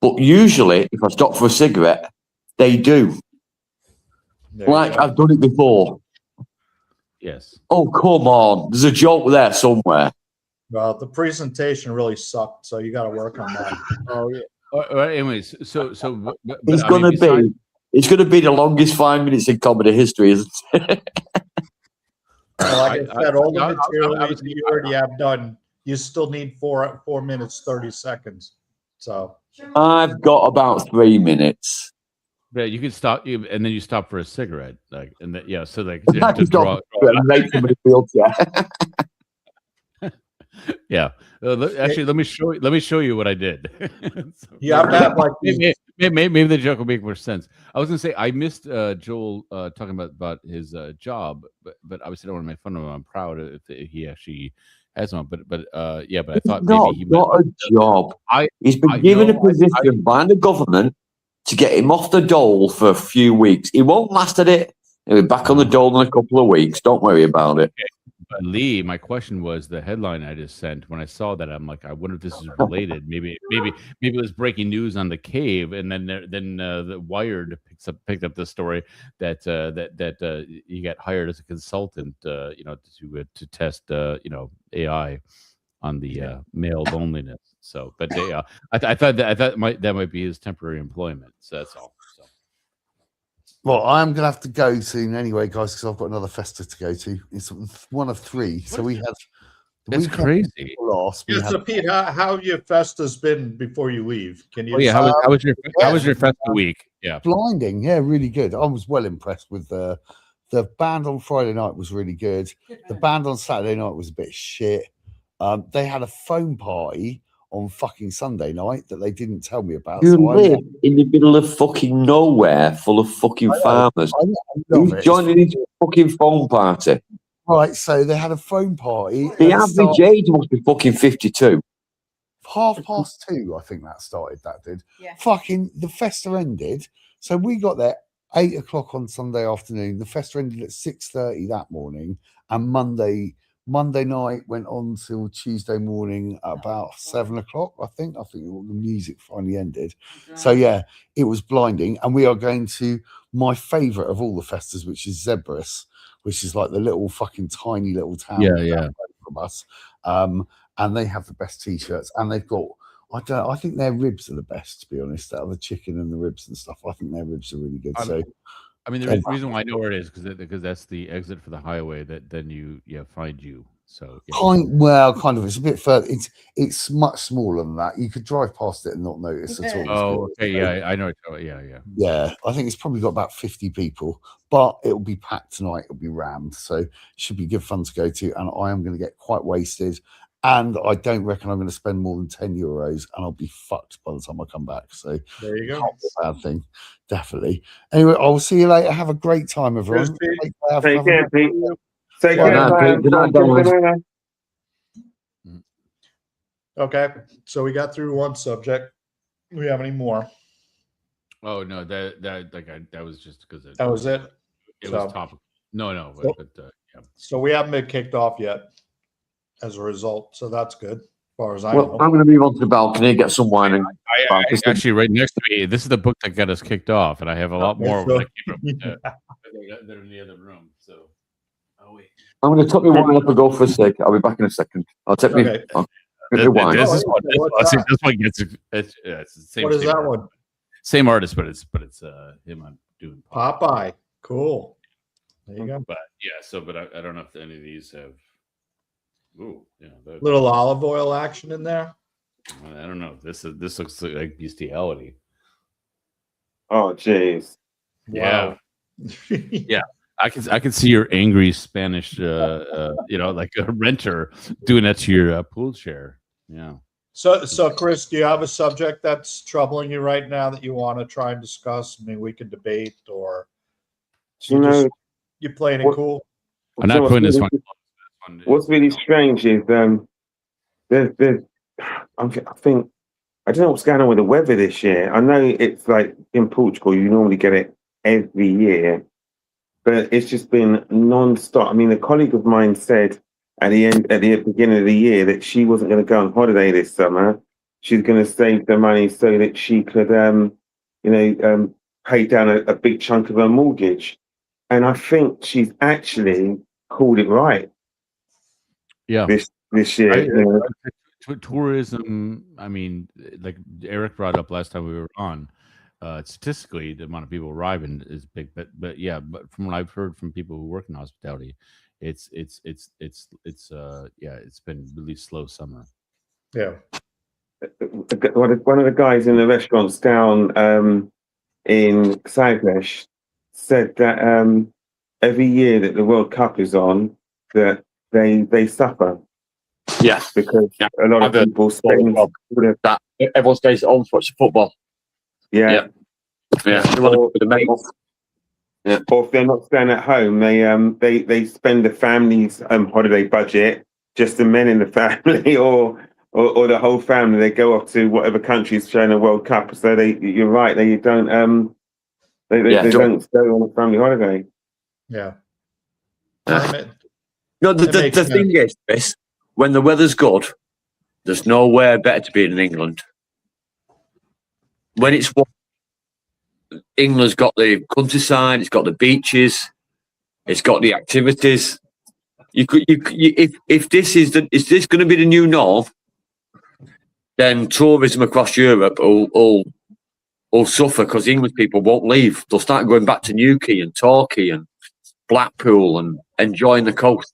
But usually, if I stop for a cigarette, they do. I've done it before. Yes. Oh come on! There's a joke there somewhere. Well, the presentation really sucked, so you got to work on that. Oh yeah. Anyways, so it's gonna be the longest 5 minutes in comedy history, isn't it? Like I said, all the material you already have done, you still need 4 minutes 30 seconds. So I've got about 3 minutes. Yeah, you can stop, and then you stop for a cigarette, like, and then, yeah. So like, make somebody wheelchair. Yeah. Actually, let me show you what I did. You have to have like maybe the joke will make more sense. I was gonna say I missed Joel talking about his job, but obviously I don't want to make fun of him. I'm proud if he actually has one. But I thought maybe he got a job. He's been given a position by the government to get him off the dole for a few weeks. He won't last at it. He'll be back on the dole in a couple of weeks. Don't worry about it. Okay. But Lee, my question was the headline I just sent. When I saw that, I'm like, I wonder if this is related. Maybe it was breaking news on the cave, and then the Wired picked up the story that he got hired as a consultant, to test AI on the male loneliness. So, but I thought that might be his temporary employment. So that's all. So. Well, I'm going to have to go soon anyway, guys, because I've got another festa to go to. It's one of 3. So we have The It's weekend crazy. last, we Yeah, had so Pete, how have your festas been before you leave? Can you? Oh yeah, how was your festa yeah. week? Yeah. blinding. Yeah, really good. I was well impressed with the band on Friday night was really good. The band on Saturday night was a bit shit. They had a foam party on fucking Sunday night that they didn't tell me about. You So I live in the middle of fucking nowhere, full of fucking farmers. I love Who's it. joining this fucking phone party? Right, so they had a foam party. The It average started age must be fucking 52. 2:30. I think that started. That did. Yeah. Fucking the festa ended. So we got there 8:00 on Sunday afternoon. The festa ended at 6:30 that morning, and Monday night went on till Tuesday morning at about 7:00. I think the music finally ended. So yeah, it was blinding. And we are going to my favorite of all the festas, which is Zebras, which is like the little fucking tiny little town Yeah. from us. And they have the best t-shirts, and they've got I think their ribs are the best, to be honest. Out of the chicken and the ribs and stuff, I think their ribs are really good. So I mean, the reason why I know where it is because that's the exit for the highway that then you find you. So yeah. kind of. It's a bit further. It's much smaller than that. You could drive past it and not notice at all. Oh, okay, yeah, I know. Yeah. Yeah, I think it's probably got about 50 people, but it'll be packed tonight. It'll be rammed, so it should be good fun to go to. And I am going to get quite wasted, and I don't reckon I'm going to spend more than €10, and I'll be fucked by the time I come back. So There you go. not a bad thing, definitely. Anyway, I'll see you later. Have a great time, everyone. Cheers, Pete. Take care, Pete. Take Good care. night, Pete. Good night, Donald. Okay, so we got through one subject. Do we have any more? Oh no, that was just because That was it. It So- was topical. No, So- but yeah. So we haven't been kicked off yet as a result. So that's good, as far as I Well, know. I'm going to move on to the balcony, get some wine, and I actually right next to me. This is the book that got us kicked off, and I have a lot more so- when I keep up with that. They're in the other room. So, oh wait. I'm going to top my wine up and go for a sec. I'll be back in a second. I'll take me. Okay. I'll get me wine. This is one. What's that? This one gets. It's the same. What is same that artist. one? Same artist, but it's him on doing Popeye. Cool. There you go. But yeah, so but I don't know if any of these have. Ooh, yeah. Little olive oil action in there. I don't know. This looks like bestiality. Oh, jeez. Wow. Yeah. I can see your angry Spanish, like a renter doing that to your pool chair. Yeah. So Chris, do you have a subject that's troubling you right now that you want to try and discuss? I mean, we can debate, or You know, you playing it what- cool. I'm not so putting this what's one. What's really strange is there's I think I don't know what's going on with the weather this year. I know it's like in Portugal, you normally get it every year, but it's just been non-stop. I mean, a colleague of mine said at the beginning of the year that she wasn't going to go on holiday this summer. She's going to save the money so that she could, pay down a big chunk of her mortgage. And I think she's actually called it right Yeah. this year. you know. Tourism. I mean, like Eric brought up last time we were on. Statistically, the amount of people arriving is big, but yeah. But from what I've heard from people who work in hospitality, it's been really slow summer. Yeah. One of the guys in the restaurants down in Sagres said that every year that the World Cup is on, that they suffer Yeah. because Yeah. a lot of I've heard people spend. That everyone stays at home to watch the football. Yeah. Yeah. They want to go with the mates. Or if they're not staying at home, they spend the family's holiday budget, just the men in the family, or the whole family. They go off to whatever country's showing a World Cup. So you're right. They don't don't go on a family holiday. Yeah. No, That the makes thing is, Chris, when the weather's good, there's nowhere better to be in England. When it's warm, England's got the countryside, it's got the beaches, it's got the activities. If this is going to be the new norm, then tourism across Europe will suffer because English people won't leave. They'll start going back to Newquay and Torquay and Blackpool and enjoying the coast.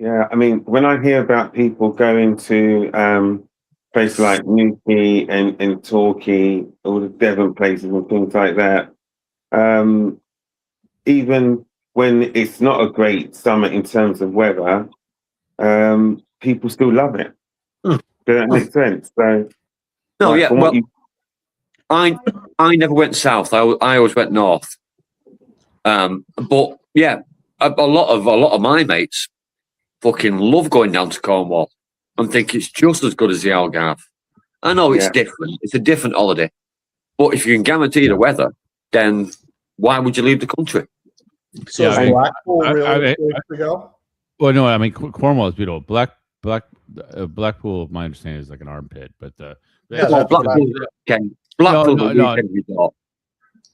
Yeah, I mean, when I hear about people going to places like Newquay and Torquay, all the Devon places and things like that, even when it's not a great summer in terms of weather, people still love it. Mm. Does that make sense? So, No, like, yeah. from what Well, you- I never went south. I always went north. But yeah, a lot of my mates fucking love going down to Cornwall and think it's just as good as the Algarve. I know it's Yeah. different. It's a different holiday. But if you can guarantee the weather, then why would you leave the country? So Yeah, is I mean, Blackpool really I mean, good to go? Well, no, I mean Cornwall is beautiful. Blackpool, my understanding is like an armpit, but Yeah, Well, that's Blackpool, Blackpool's a weekend resort.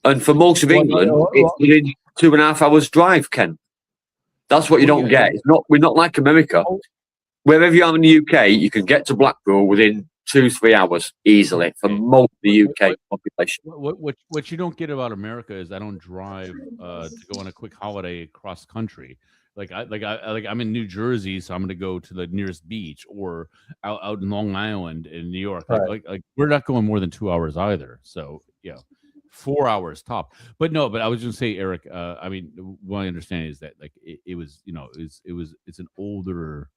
And for most of England, it's within 2.5 hours drive, Ken. That's what you don't get. It's not. We're not like America. Wherever you are in the UK, you can get to Blackpool within 2-3 hours easily for most of the UK population. What you don't get about America is I don't drive to go on a quick holiday cross country. I'm in New Jersey, so I'm going to go to the nearest beach, or out in Long Island in New York. Right. Like we're not going more than 2 hours either. So 4 hours top. But no, but I was going to say, Eric. I mean, what I understand is that like it was, it's an older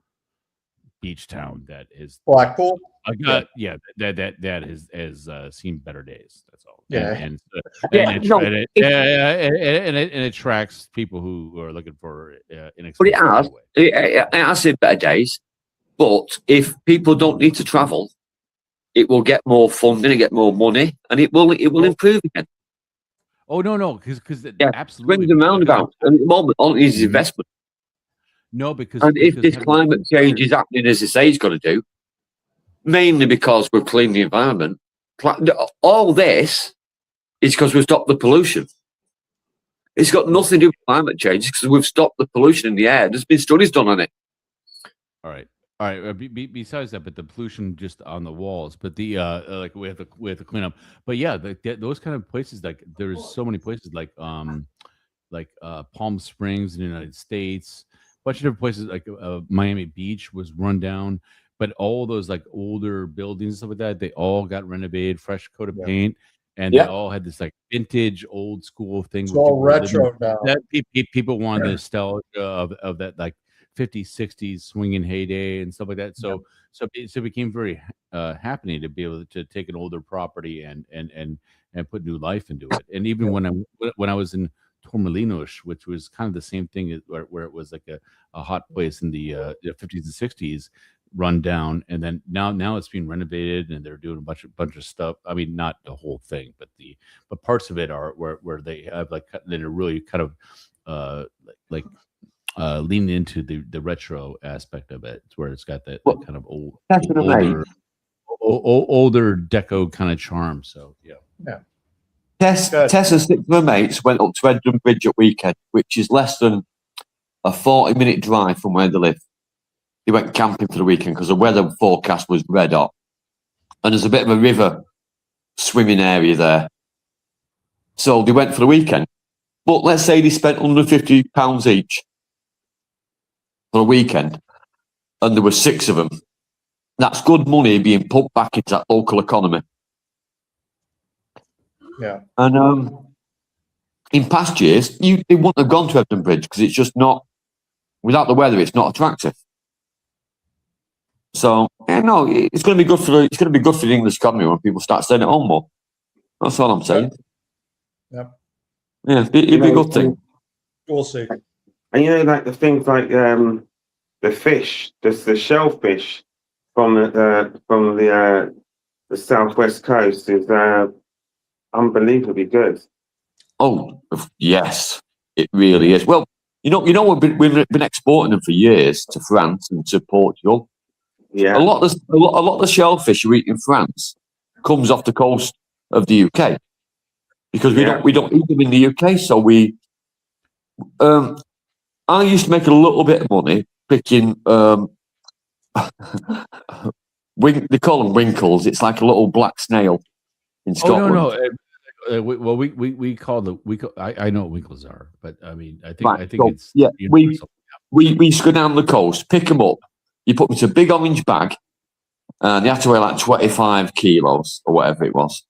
beach town that is Blackpool. That has seen better days. That's all. Yeah. And it attracts people who are looking for But inexpensive. it has seen better days. But if people don't need to travel, it will get more funding, get more money, and it will improve again. Oh no, because absolutely Swings and roundabouts. And at the moment, all it needs is investment. No, because And if this climate change is happening as they say it's going to do, mainly because we've cleaned the environment, all this is because we've stopped the pollution. It's got nothing to do with climate change because we've stopped the pollution in the air. There's been studies done on it. All right. Besides that, but the pollution just on the walls, but the like we have to clean up. But yeah, those kind of places, like there's so many places like Palm Springs in the United States, a bunch of different places like Miami Beach was run down, but all those like older buildings and stuff like that, they all got renovated, fresh coat of paint, and they all had this like vintage old school thing. It's all retro now. That people want the nostalgia of that like 50s, 60s swinging heyday and stuff like that. So it became very happening to be able to take an older property and put new life into it. And even when I was in Torremolinos, which was kind of the same thing where it was like a hot place in the 50s and 60s, run down, and then now it's being renovated and they're doing a bunch of stuff. I mean, not the whole thing, but parts of it are where they have like they're really kind of leaning into the retro aspect of it, where it's got that kind of older deco kind of charm. So yeah. Tess and 6 of her mates went up to Edmund Bridge at weekend, which is less than a 40-minute drive from where they live. They went camping for the weekend because the weather forecast was red hot. And there's a bit of a river swimming area there. So they went for the weekend. But let's say they spent £150 each for a weekend, and there were 6 of them. That's good money being put back into that local economy. Yeah. And in past years, they wouldn't have gone to Edmund Bridge because it's just not, without the weather, it's not attractive. So no, it's going to be good for the English economy when people start staying at home more. That's all I'm saying. Yeah. Yeah, it'd be a good thing. We'll see. And like the things like the fish, the shellfish from the southwest coast is unbelievably good. Oh yes, it really is. Well, we've been exporting them for years to France and to Portugal. Yeah, a lot of the shellfish you eat in France comes off the coast of the UK because we don't eat them in the UK. So I used to make a little bit of money picking. They call them winkles. It's like a little black snail in Scotland. Oh no. We call I know what winkles are, but I mean I think it's universal. we used to go down the coast, pick them up. You put them into a big orange bag, and they had to weigh like 25 kilos or whatever it was.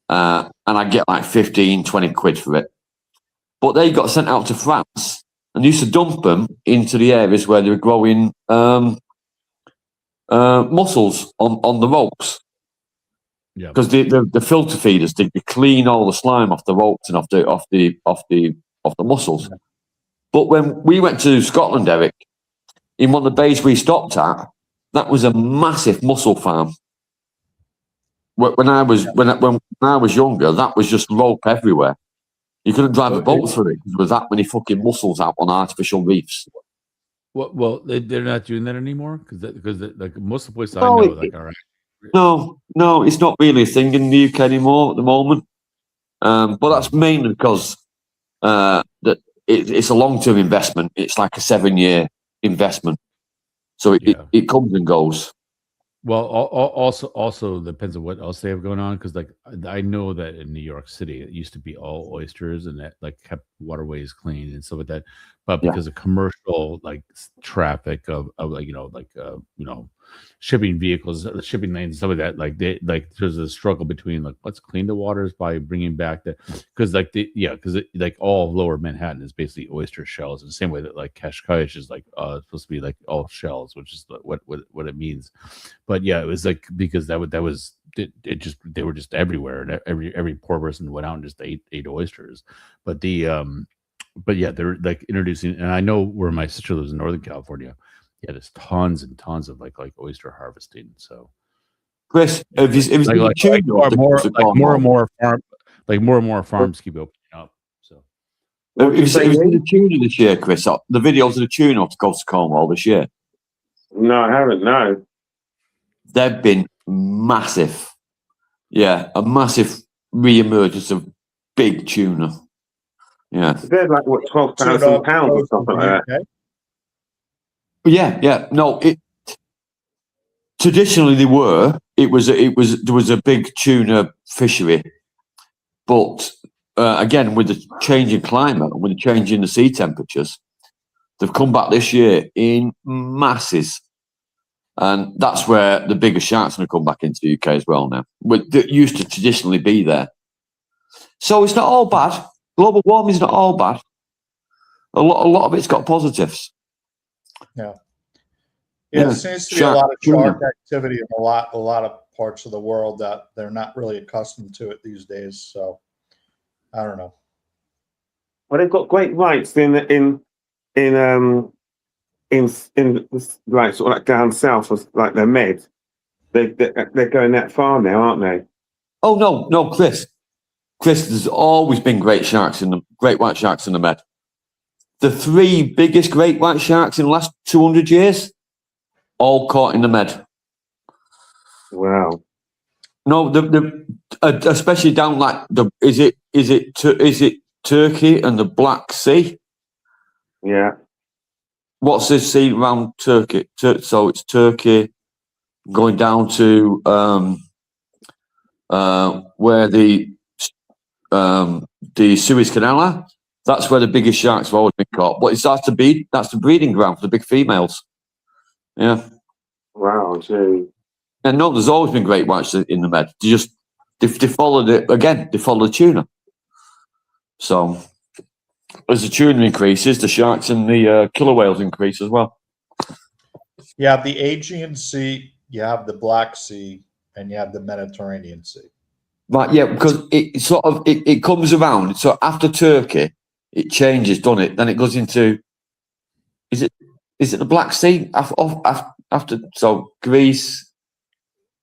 And I'd get like 15, 20 quid for it. But they got sent out to France and used to dump them into the areas where they were growing mussels on the ropes. Yeah. Because the filter feeders, they clean all the slime off the ropes and off the mussels. But when we went to Scotland, Eric, in one of the bays we stopped at, that was a massive mussel farm. When I was younger, that was just rope everywhere. You couldn't drive a boat through it because there was that many fucking mussels out on artificial reefs. Well, they're not doing that anymore because like most of the places I know, like, all right. No, it's not really a thing in the UK anymore at the moment. But that's mainly because it's a long-term investment. It's like a 7-year investment, so it comes and goes. Well, also depends on what else they have going on. Because like I know that in New York City, it used to be all oysters and that like kept waterways clean and stuff like that. But because of commercial like traffic of like shipping vehicles, shipping lanes, stuff like that, like there's a struggle between like let's clean the waters by bringing back because like all lower Manhattan is basically oyster shells in the same way that like Cascais is like supposed to be like all shells, which is what it means. But yeah, it was like because they were just everywhere, and every poor person went out and just ate oysters. But yeah, they're like introducing, and I know where my sister lives in Northern California. Yeah, there's tons and tons of like oyster harvesting. So, Chris, more and more farms keep opening up. So, it was the tuna this year, Chris. The videos of the tuna to go to Cornwall this year. No, I haven't. No, they've been massive. Yeah, a massive re-emergence of big tuna. Yeah, they're like what £12,000 or something like that. Yeah. No, traditionally they were. There was a big tuna fishery, but again with the change in climate and with the change in the sea temperatures, they've come back this year in masses, and that's where the bigger sharks are going to come back into the UK as well now. That used to traditionally be there, so it's not all bad. Global warming is not all bad. A lot of it's got positives. Yeah. It seems to be a lot of shark activity in a lot of parts of the world that they're not really accustomed to it these days. So I don't know. Well, they've got great rights in like sort of like down south, like the Med. They're going that far now, aren't they? Oh no, Chris, there's always been great white sharks in the Med. The 3 biggest great white sharks in the last 200 years, all caught in the Med. Wow. No, especially down like is it Turkey and the Black Sea? Yeah. What's this sea around Turkey? So it's Turkey going down to where the Suez Canal are. That's where the biggest sharks have always been caught. But that's the breeding ground for the big females. Yeah. Wow, gee. And no, there's always been great whites in the Med. They followed it again. They follow the tuna. So as the tuna increases, the sharks and the killer whales increase as well. You have the Aegean Sea, you have the Black Sea, and you have the Mediterranean Sea. Right, yeah, because it comes around. So after Turkey, it changes, doesn't it? Then it goes into is it the Black Sea after so Greece?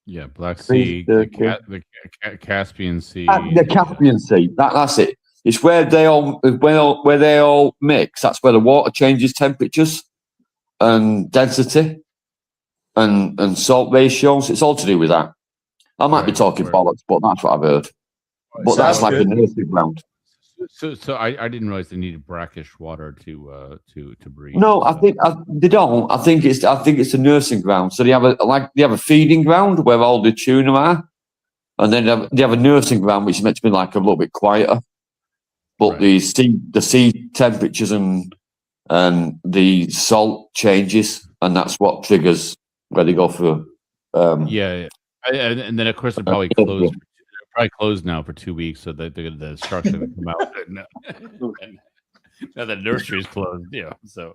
Yeah, Black Sea, the Caspian Sea, the Caspian Sea. That's it. It's where they all mix. That's where the water changes temperatures and density and salt ratios. It's all to do with that. I might be talking bollocks, but that's what I've heard. But that's like a nursing ground. So I didn't realize they needed brackish water to breed. No, I think they don't. I think it's a nursing ground. So they have a feeding ground where all the tuna are, and then they have a nursing ground which is meant to be like a little bit quieter. But the sea temperatures and and the salt changes, and that's what triggers where they go for. Yeah, and then of course they're probably closed. They're probably closed now for 2 weeks, so that the sharks are going to come out. And now the nursery's closed. Yeah, so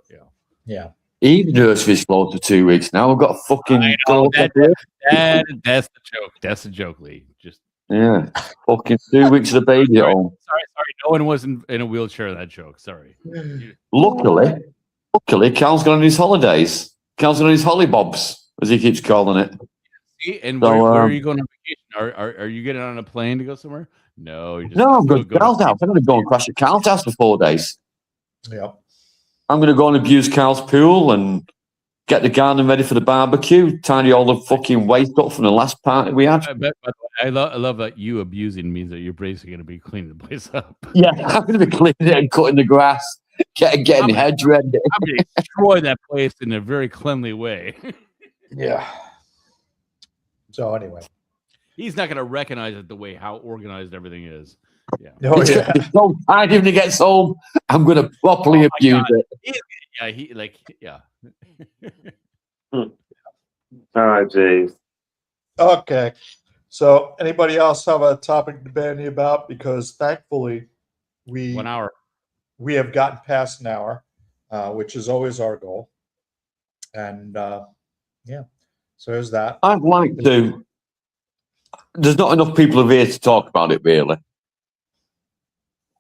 Yeah. Even nursery's closed for 2 weeks now. We've got a fucking. That's the joke. That's the joke, Lee. Just yeah, fucking 2 weeks of the baby at home. Sorry. No one was in a wheelchair. That joke. Sorry. Luckily, Cal's gone on his holidays. Cal's gone on his hollybobs, as he keeps calling it. See, and So, where are you going on vacation? Are you getting on a plane to go somewhere? No, you're just No, I'm going to go Cal's house. I'm going to go and crash at Cal's house for 4 days. Yep. I'm going to go and abuse Cal's pool and get the garden ready for the barbecue. Tidy all the fucking waste up from the last party we had. I love that you abusing means that you're basically going to be cleaning the place up. Yeah, I'm going to be cleaning it and cutting the grass, getting the hedge ready. I'm going to destroy that place in a very cleanly way. Yeah. So anyway. He's not going to recognize it the way how organized everything is. Yeah. Oh, yeah. It's so tidy when he gets home. I'm going to properly abuse it. Yeah. Oh, jeez. Okay. So anybody else have a topic to debate me about? Because thankfully 1 hour. we have gotten past an hour, which is always our goal. And yeah, so there's that. I'd like to. There's not enough people here to talk about it, really.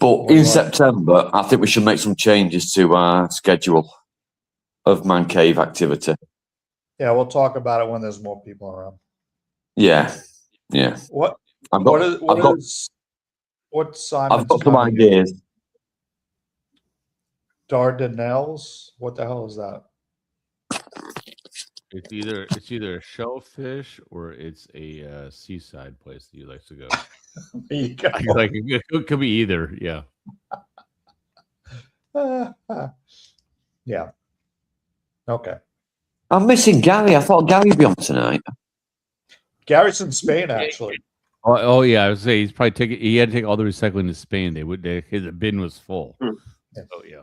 But in September, I think we should make some changes to our schedule of man cave activity. Yeah, we'll talk about it when there's more people around. Yeah. What's I've Simon's got some comment? ideas. Dardanelles? What the hell is that? It's either a shellfish or it's a seaside place that you like to go. There you go. Like it could be either. Yeah. Yeah. Okay. I'm missing Gary. I thought Gary'd be on tonight. Gary's in Spain, actually. Oh yeah, I would say he's probably taking. He had to take all the recycling to Spain. His bin was full. Yeah. Oh yeah.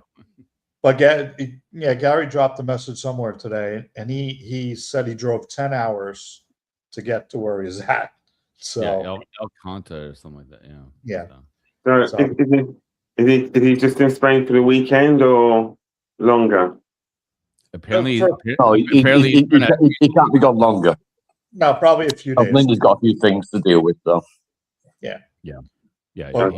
But Gary dropped a message somewhere today, and he said he drove 10 hours to get to where he's at. So Yeah, El Conta or something like that. Yeah. Yeah. So, is he just in Spain for the weekend or longer? Apparently, No, he can't be gone longer. No, probably a few days. Linda's got a few things to deal with, though. Yeah, Well,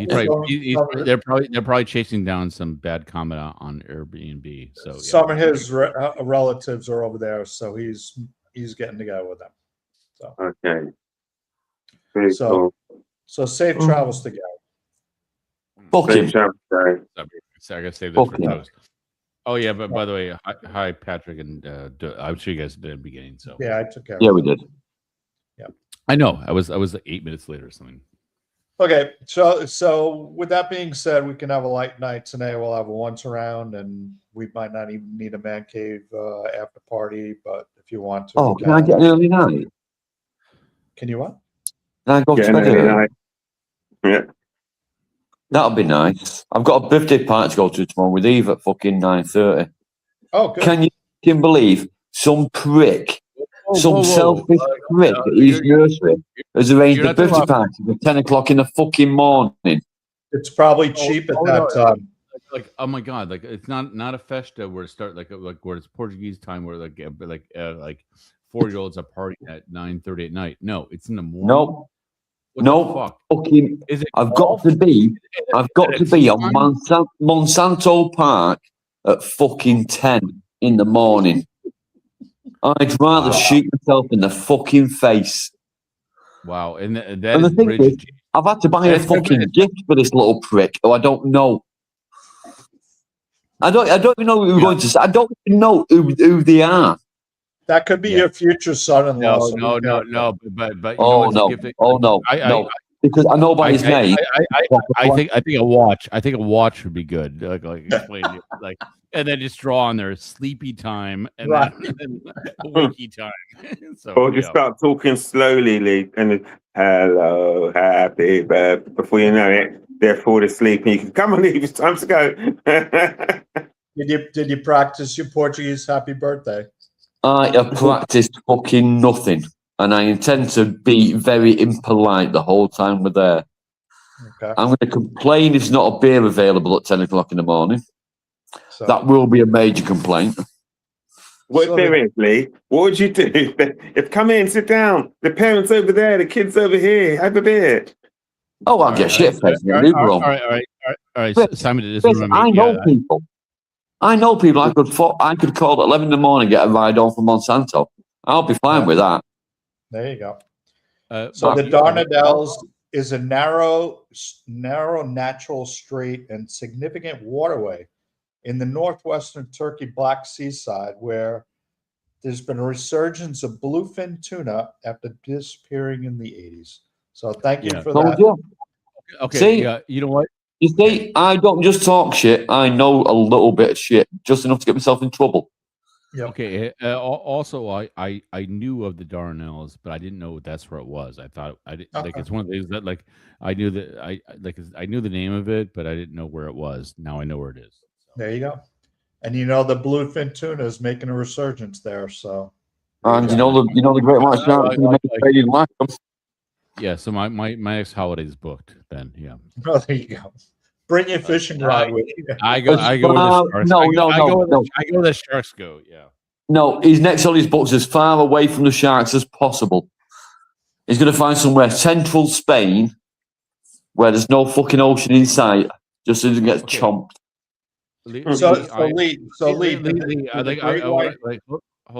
they're probably chasing down some bad comment on Airbnb. So some of his relatives are over there, so he's getting together with them. So Okay. Very So- cool. so safe travels to Gary. Fuck Safe him. travel, Gary. So I gotta save this for Okay. toast. Oh yeah, but by the way, hi Patrick, and I'm sure you guys did in the beginning. So Yeah, I took care. Yeah, of we it. did. I know I was like 8 minutes later or something. Okay, so with that being said, we can have a light night tonight. We'll have a once around, and we might not even need a man cave after party. But if you want to, Oh, we can I get an early night? Can you what? Can I go Yeah, to bed early? night. Yeah. That'll be nice. I've got a birthday party to go to tomorrow with Eve at fucking 9:30. Oh, good. Can you believe some prick, some whoa. selfish prick at his nursery has arranged you're a not talking birthday about- party for 10 o'clock in the fucking morning? It's probably cheap at that time. Like oh my god, like it's not a festa where it start like where it's Portuguese time where like 4-year-olds are partying at 9:30 at night. No, it's in the morning. Nope. What Nope. the fuck? Fucking, Is it? I've got to be on Monsanto Park at fucking 10 in the morning. I'd rather shoot myself in the fucking face. Wow, and that And is the thing bridge. is, I've had to buy a That's fucking different. gift for this little prick who I don't know. I don't even know who we're going to say. I don't even know who they are. That could be your future son-in-law. so No, be careful. no. But Oh what's no! the gift? Oh no! I- No, because I know by his name. I think a watch. I think a watch would be good. Like explain it, like, and then just draw on there sleepy time and Right. then wakey time. So Or just start talking slowly, Lee, and then, hello, happy birthday. Before you know it, they're falling asleep, and you can come on, Eve, it's time to go. Did you practice your Portuguese happy birthday? I have practiced fucking nothing, and I intend to be very impolite the whole time we're there. Okay. I'm going to complain if there's not a beer available at 10 o'clock in the morning. So That will be a major complaint. What So there is, Lee? What would you do? If come in, sit down. The parents over there, the kids over here. Have a beer. Oh, I'll get shit faced. All right. Chris, Simon, this Chris, remember me. I know people. I know people. I could call at 11 in the morning, get a ride on from Monsanto. I'll be fine with that. there you go. So The Dardanelles is a narrow, natural strait and significant waterway in the northwestern Turkey Black Sea side, where there's been a resurgence of bluefin tuna after disappearing in the 80s. So thank you for Told that. you. Okay, See? yeah, you know what? You see, I don't just talk shit. I know a little bit of shit, just enough to get myself in trouble. Yep. Okay. Also, I knew of the Dardanelles, but I didn't know that's where it was. I thought I did, like Okay. it's one of these that like I knew that I knew the name of it, but I didn't know where it was. Now I know where it is. There you go. And you know the bluefin tuna is making a resurgence there. So And you know the great white shark in the Mediterranean like them. Yeah. So my next holiday is booked. Then yeah. oh, there you go. Bring your fishing rod with you. I go where the sharks. No. I go where the sharks go. Yeah. No, he's next on his books as far away from the sharks as possible. He's going to find somewhere central Spain where there's no fucking ocean in sight, just so he doesn't get chomped. Lee, hold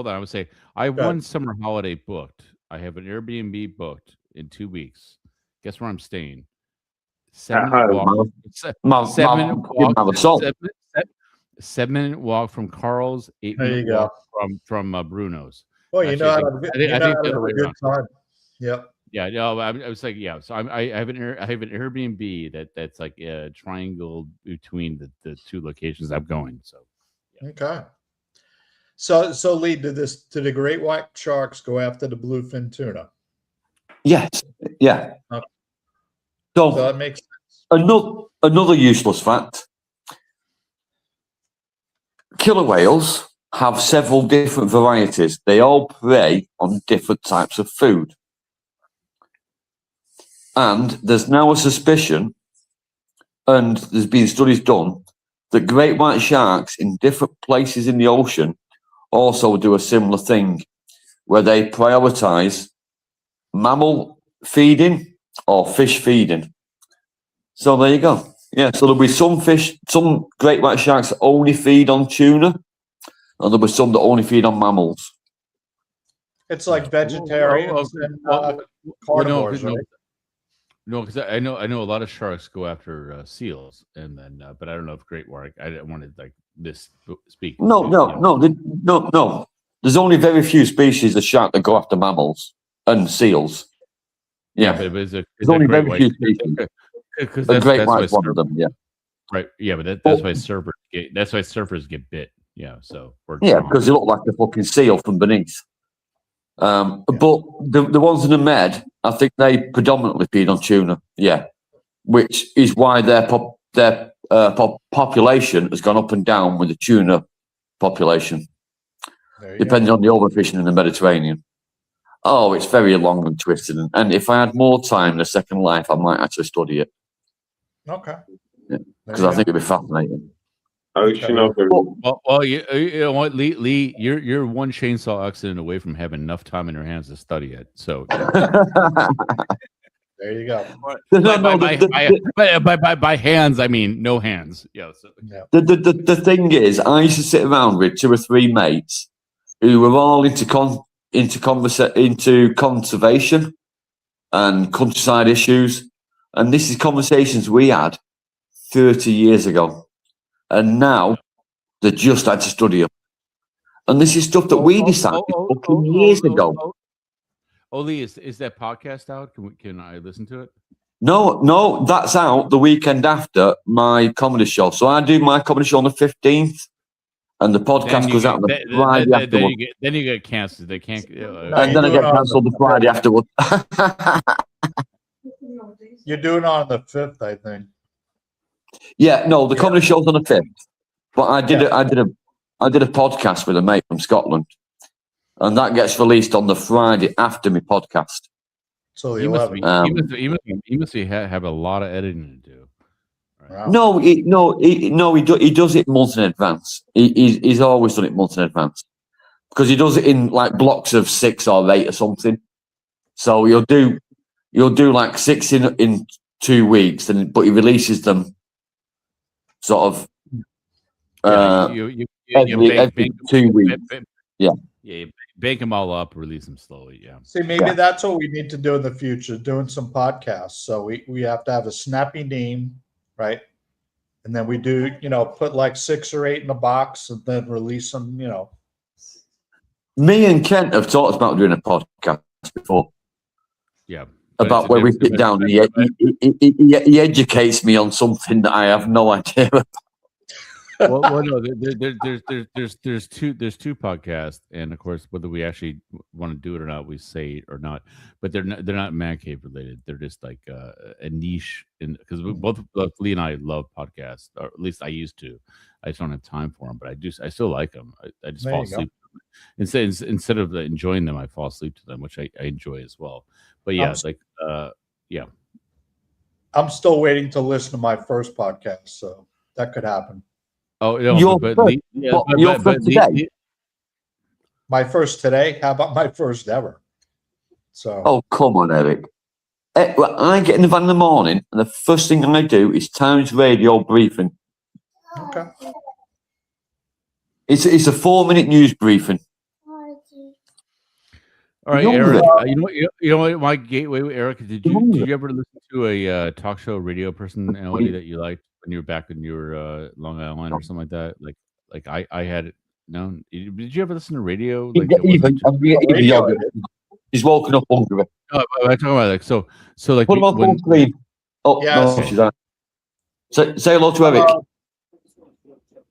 on. I would say I have one summer holiday booked. I have an Airbnb booked in 2 weeks. Guess where I'm staying? 7-minute walk from Carl's. 8-minute walk from Bruno's. Well, you know how to have a good time. Yep. Yeah, no, I was like, yeah. So I have an Airbnb that's like a triangle between the two locations I'm going. So yeah. Okay. So Lee, did the great white sharks go after the bluefin tuna? Yes. Yeah. Okay. So that makes sense. Another useless fact. Killer whales have several different varieties. They all prey on different types of food. And there's now a suspicion, and there's been studies done, that great white sharks in different places in the ocean also do a similar thing, where they prioritize mammal feeding or fish feeding. So there you go. Yeah, so there'll be some great white sharks that only feed on tuna, and there'll be some that only feed on mammals. It's like vegetarians and carnivores, right? No, because I know a lot of sharks go after seals, and then but I don't know if great white. I didn't want to like speak. No. There's only very few species of shark that go after mammals and seals. Yeah, but there's only very few species. Because the great white's one of them. Yeah, right. Yeah, but that's why surfers get bit. Yeah, so because they look like a fucking seal from beneath. But the ones in the Med, I think they predominantly feed on tuna. Yeah, which is why their population has gone up and down with the tuna population, depending on the overfishing in the Mediterranean. Oh, it's very long and twisted, and if I had more time in a second life, I might actually study it. Okay. Because I think it'd be fascinating. Oceanography. Well, you know what, Lee, you're one chainsaw accident away from having enough time in your hands to study it. So there you go. By hands, I mean no hands. Yeah. So. The thing is, I used to sit around with 2 or 3 mates who were all into conservation and countryside issues, and this is conversations we had 30 years ago. And now they just had to study them. And this is stuff that we decided years ago. Lee, is that podcast out? Can I listen to it? No, that's out the weekend after my comedy show. So I do my comedy show on the 15th, and the podcast goes out on the Friday afterwards. Then you get cancelled. They can't. And then I get cancelled the Friday afterwards. You're doing it on the 5th, I think. Yeah, no, the comedy show's on the 5th. But I did a podcast with a mate from Scotland, and that gets released on the Friday after my podcast. So the He must 11th. be. He must have a lot of editing to do. Wow. No, he does it months in advance. He's always done it months in advance because he does it in like blocks of 6 or 8 or something. So you'll do like 6 in 2 weeks, but he releases them sort of You every 2 weeks. Yeah, you bank them all up, release them slowly. Yeah. See, maybe Yeah. that's what we need to do in the future, doing some podcasts. So we have to have a snappy name, right? And then we do, put like 6 or 8 in a box and then release them, me and Kent have talked about doing a podcast before. Yeah. About where we sit down and he educates me on something that I have no idea about. well, no, there's two podcasts, and of course, whether we actually want to do it or not, we say it or not. But they're not man cave related. They're just like a niche, because both Lee and I love podcasts, or at least I used to. I just don't have time for them, but I still like them. I just There fall you go. asleep. Instead of enjoying them, I fall asleep to them, which I enjoy as well. But yeah, yeah. I'm still waiting to listen to my first podcast, so that could happen. Oh, no, Your but first- Lee- yeah, what, but- your but first Lee- today? Lee- My first today? How about my first ever? So Oh, come on, Eric. Well, I get in the van in the morning, and the first thing I do is Times Radio briefing. okay. It's a 4-minute news briefing. All right, Younger. Eric. You know what? My gateway, Eric. Did you ever listen to a talk show radio personality that you liked when you were back in your Long Island or something like that? Like I had it. No, did you ever listen to radio? Like that wasn't Even he's woken up hungry. I'm talking about like so like Put him on full screen. Oh, Yes. no, she's on. Say hello to Eric.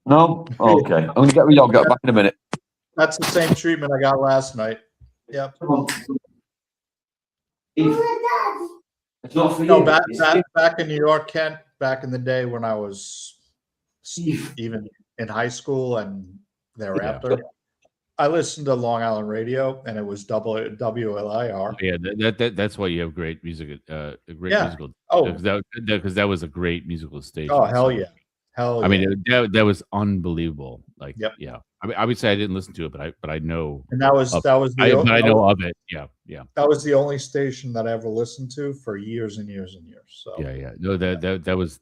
No? Okay. I'm going to get my yogurt back in a minute. That's the same treatment I got last night. Yep. It's not for No, you. back in New York, Kent, back in the day when I was even in high school and thereafter, I listened to Long Island radio, and it was WLIR. Yeah, that's why you have great music. A great Yeah. musical. Oh. because that was a great musical station. Oh, hell so- yeah. Hell I yeah. mean, that was unbelievable. Like, Yep. yeah. I mean, obviously, I didn't listen to it, but I know. And that was but the I know of it. Yeah, yeah, that was the only station that I ever listened to for years and years and years. So yeah, yeah. No, that was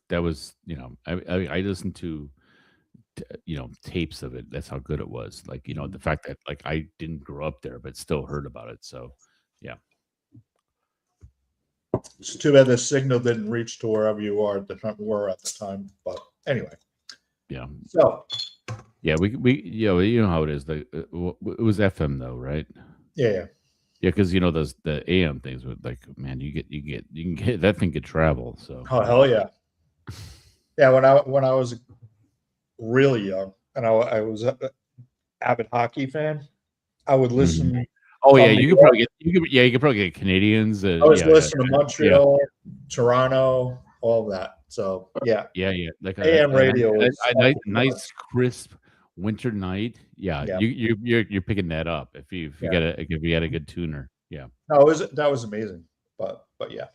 I listened to tapes of it. That's how good it was. Like the fact that like I didn't grow up there, but still heard about it. So yeah. it's too bad the signal didn't reach to wherever you were at the time. But anyway, Yeah. so Yeah, we you know how it is. Like it was FM though, right? yeah. Yeah, because those the AM things with like, man, you can get that thing could travel. So Oh hell yeah. Yeah, when I was really young and I was an avid hockey fan, I would listen. oh yeah, from you New could probably get you could probably get Canadians. I was yeah, listening to yeah, Montreal, Toronto, all of that. So yeah, yeah, like AM radio was nice crisp winter night. Yeah, Yeah. you're picking that up if you had a good tuner. Yeah. no, that was amazing. But yeah.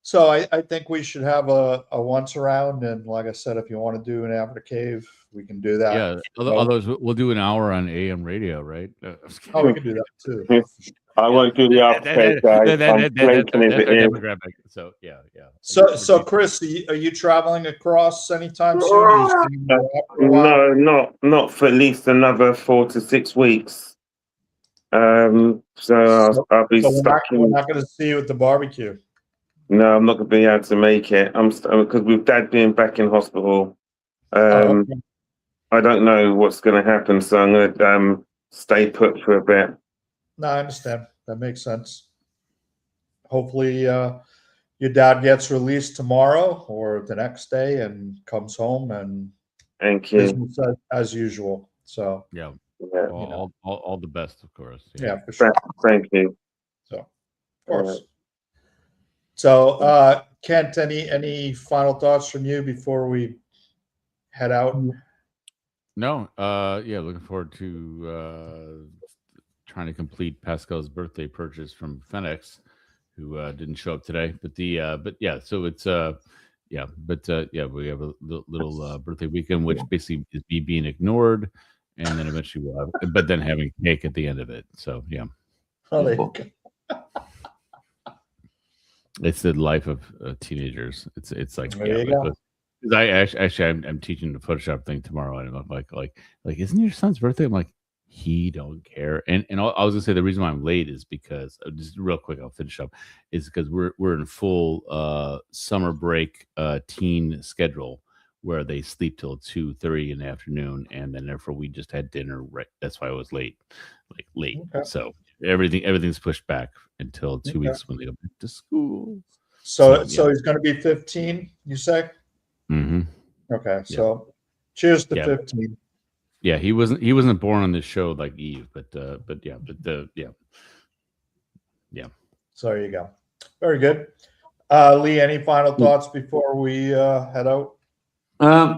So I think we should have a once around, and like I said, if you want to do an After Cave, we can do that. Yeah, otherwise we'll do an hour on AM radio, right? Oh, we can do that too. I won't do the after guys. I'm blinking if it is. demographic. So yeah. So Chris, are you traveling across anytime soon? Are you staying there for a while? No, not for at least another 4 to 6 weeks. So I'll be So stuck we're in. not going to see you at the barbecue. No, I'm not going to be able to make it. Because with Dad being back in hospital, Okay. I don't know what's going to happen. So I'm going to stay put for a bit. No, I understand. That makes sense. Hopefully, your dad gets released tomorrow or the next day and comes home and Thank you. business as usual. So Yeah. Yeah, All the best, of course. yeah, for sure. thank you. So of course. So Kent, any final thoughts from you before we head out? No, yeah, looking forward to trying to complete Pascal's birthday purchase from FedEx, who didn't show up today. But yeah, so it's yeah, but yeah, we have a little birthday weekend, which basically is me being ignored, and then eventually we'll have, but then having cake at the end of it. So yeah, Oh, there you go. it's the life of teenagers. It's like There yeah, you go. I actually I'm teaching the Photoshop thing tomorrow, and I'm like, isn't your son's birthday? I'm like, he don't care. And I was gonna say the reason why I'm late is because just real quick, I'll finish up. Is because we're in full summer break teen schedule where they sleep till 2:30 in the afternoon, and then therefore we just had dinner. Right, that's why I was late, like late. Okay. So everything's pushed back until 2 Okay. weeks when they go back to school. So So, yeah. he's going to be 15, you say? Mm-hmm. Okay, so cheers to Yeah. 15. Yeah, he wasn't born on this show like Eve, but yeah. So there you go. Very good. Lee, any final thoughts before we head out?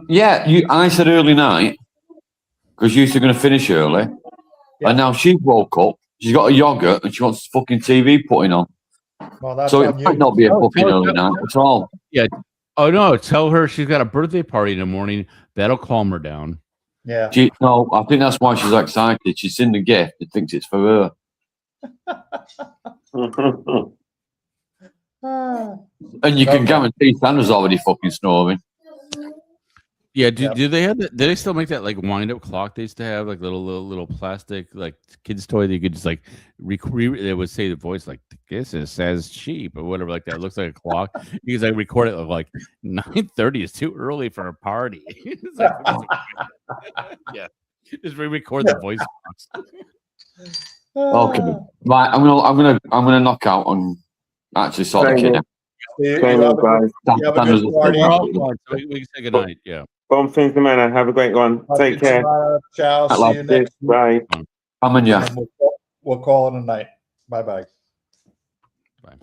Yeah, I said early night because you two are going to finish early, Yeah. and now she's woke up. She's got a yogurt and she wants fucking TV putting on. Well, that's So it on might you. not be a fucking no, early night at all. Oh no, tell her she's got a birthday party in the morning. That'll calm her down. Yeah. No, I think that's why she's excited. She's seen the gift and thinks it's for her. And you can Okay. guarantee Sandra's already fucking snoring. Yeah, Yep. do they have that? Do they still make that like wind up clock they used to have, like little plastic like kids toy that you could just like they would say the voice like this is says cheap or whatever like that. It looks like a clock. You can like record it like 9:30 is too early for a party. It's like, yeah, just re-record the voice box. Okay, right. I'm gonna knock out and actually sort the kid out. You Same have a guys. you have a Sandra's good a party. We're all fine, so we can say goodnight. Yeah. Bomb things, man. Have a great one. Take care. Ciao. I See like you next week. Bye. I'm in ya. And we'll call it a night. Bye-bye. Bye.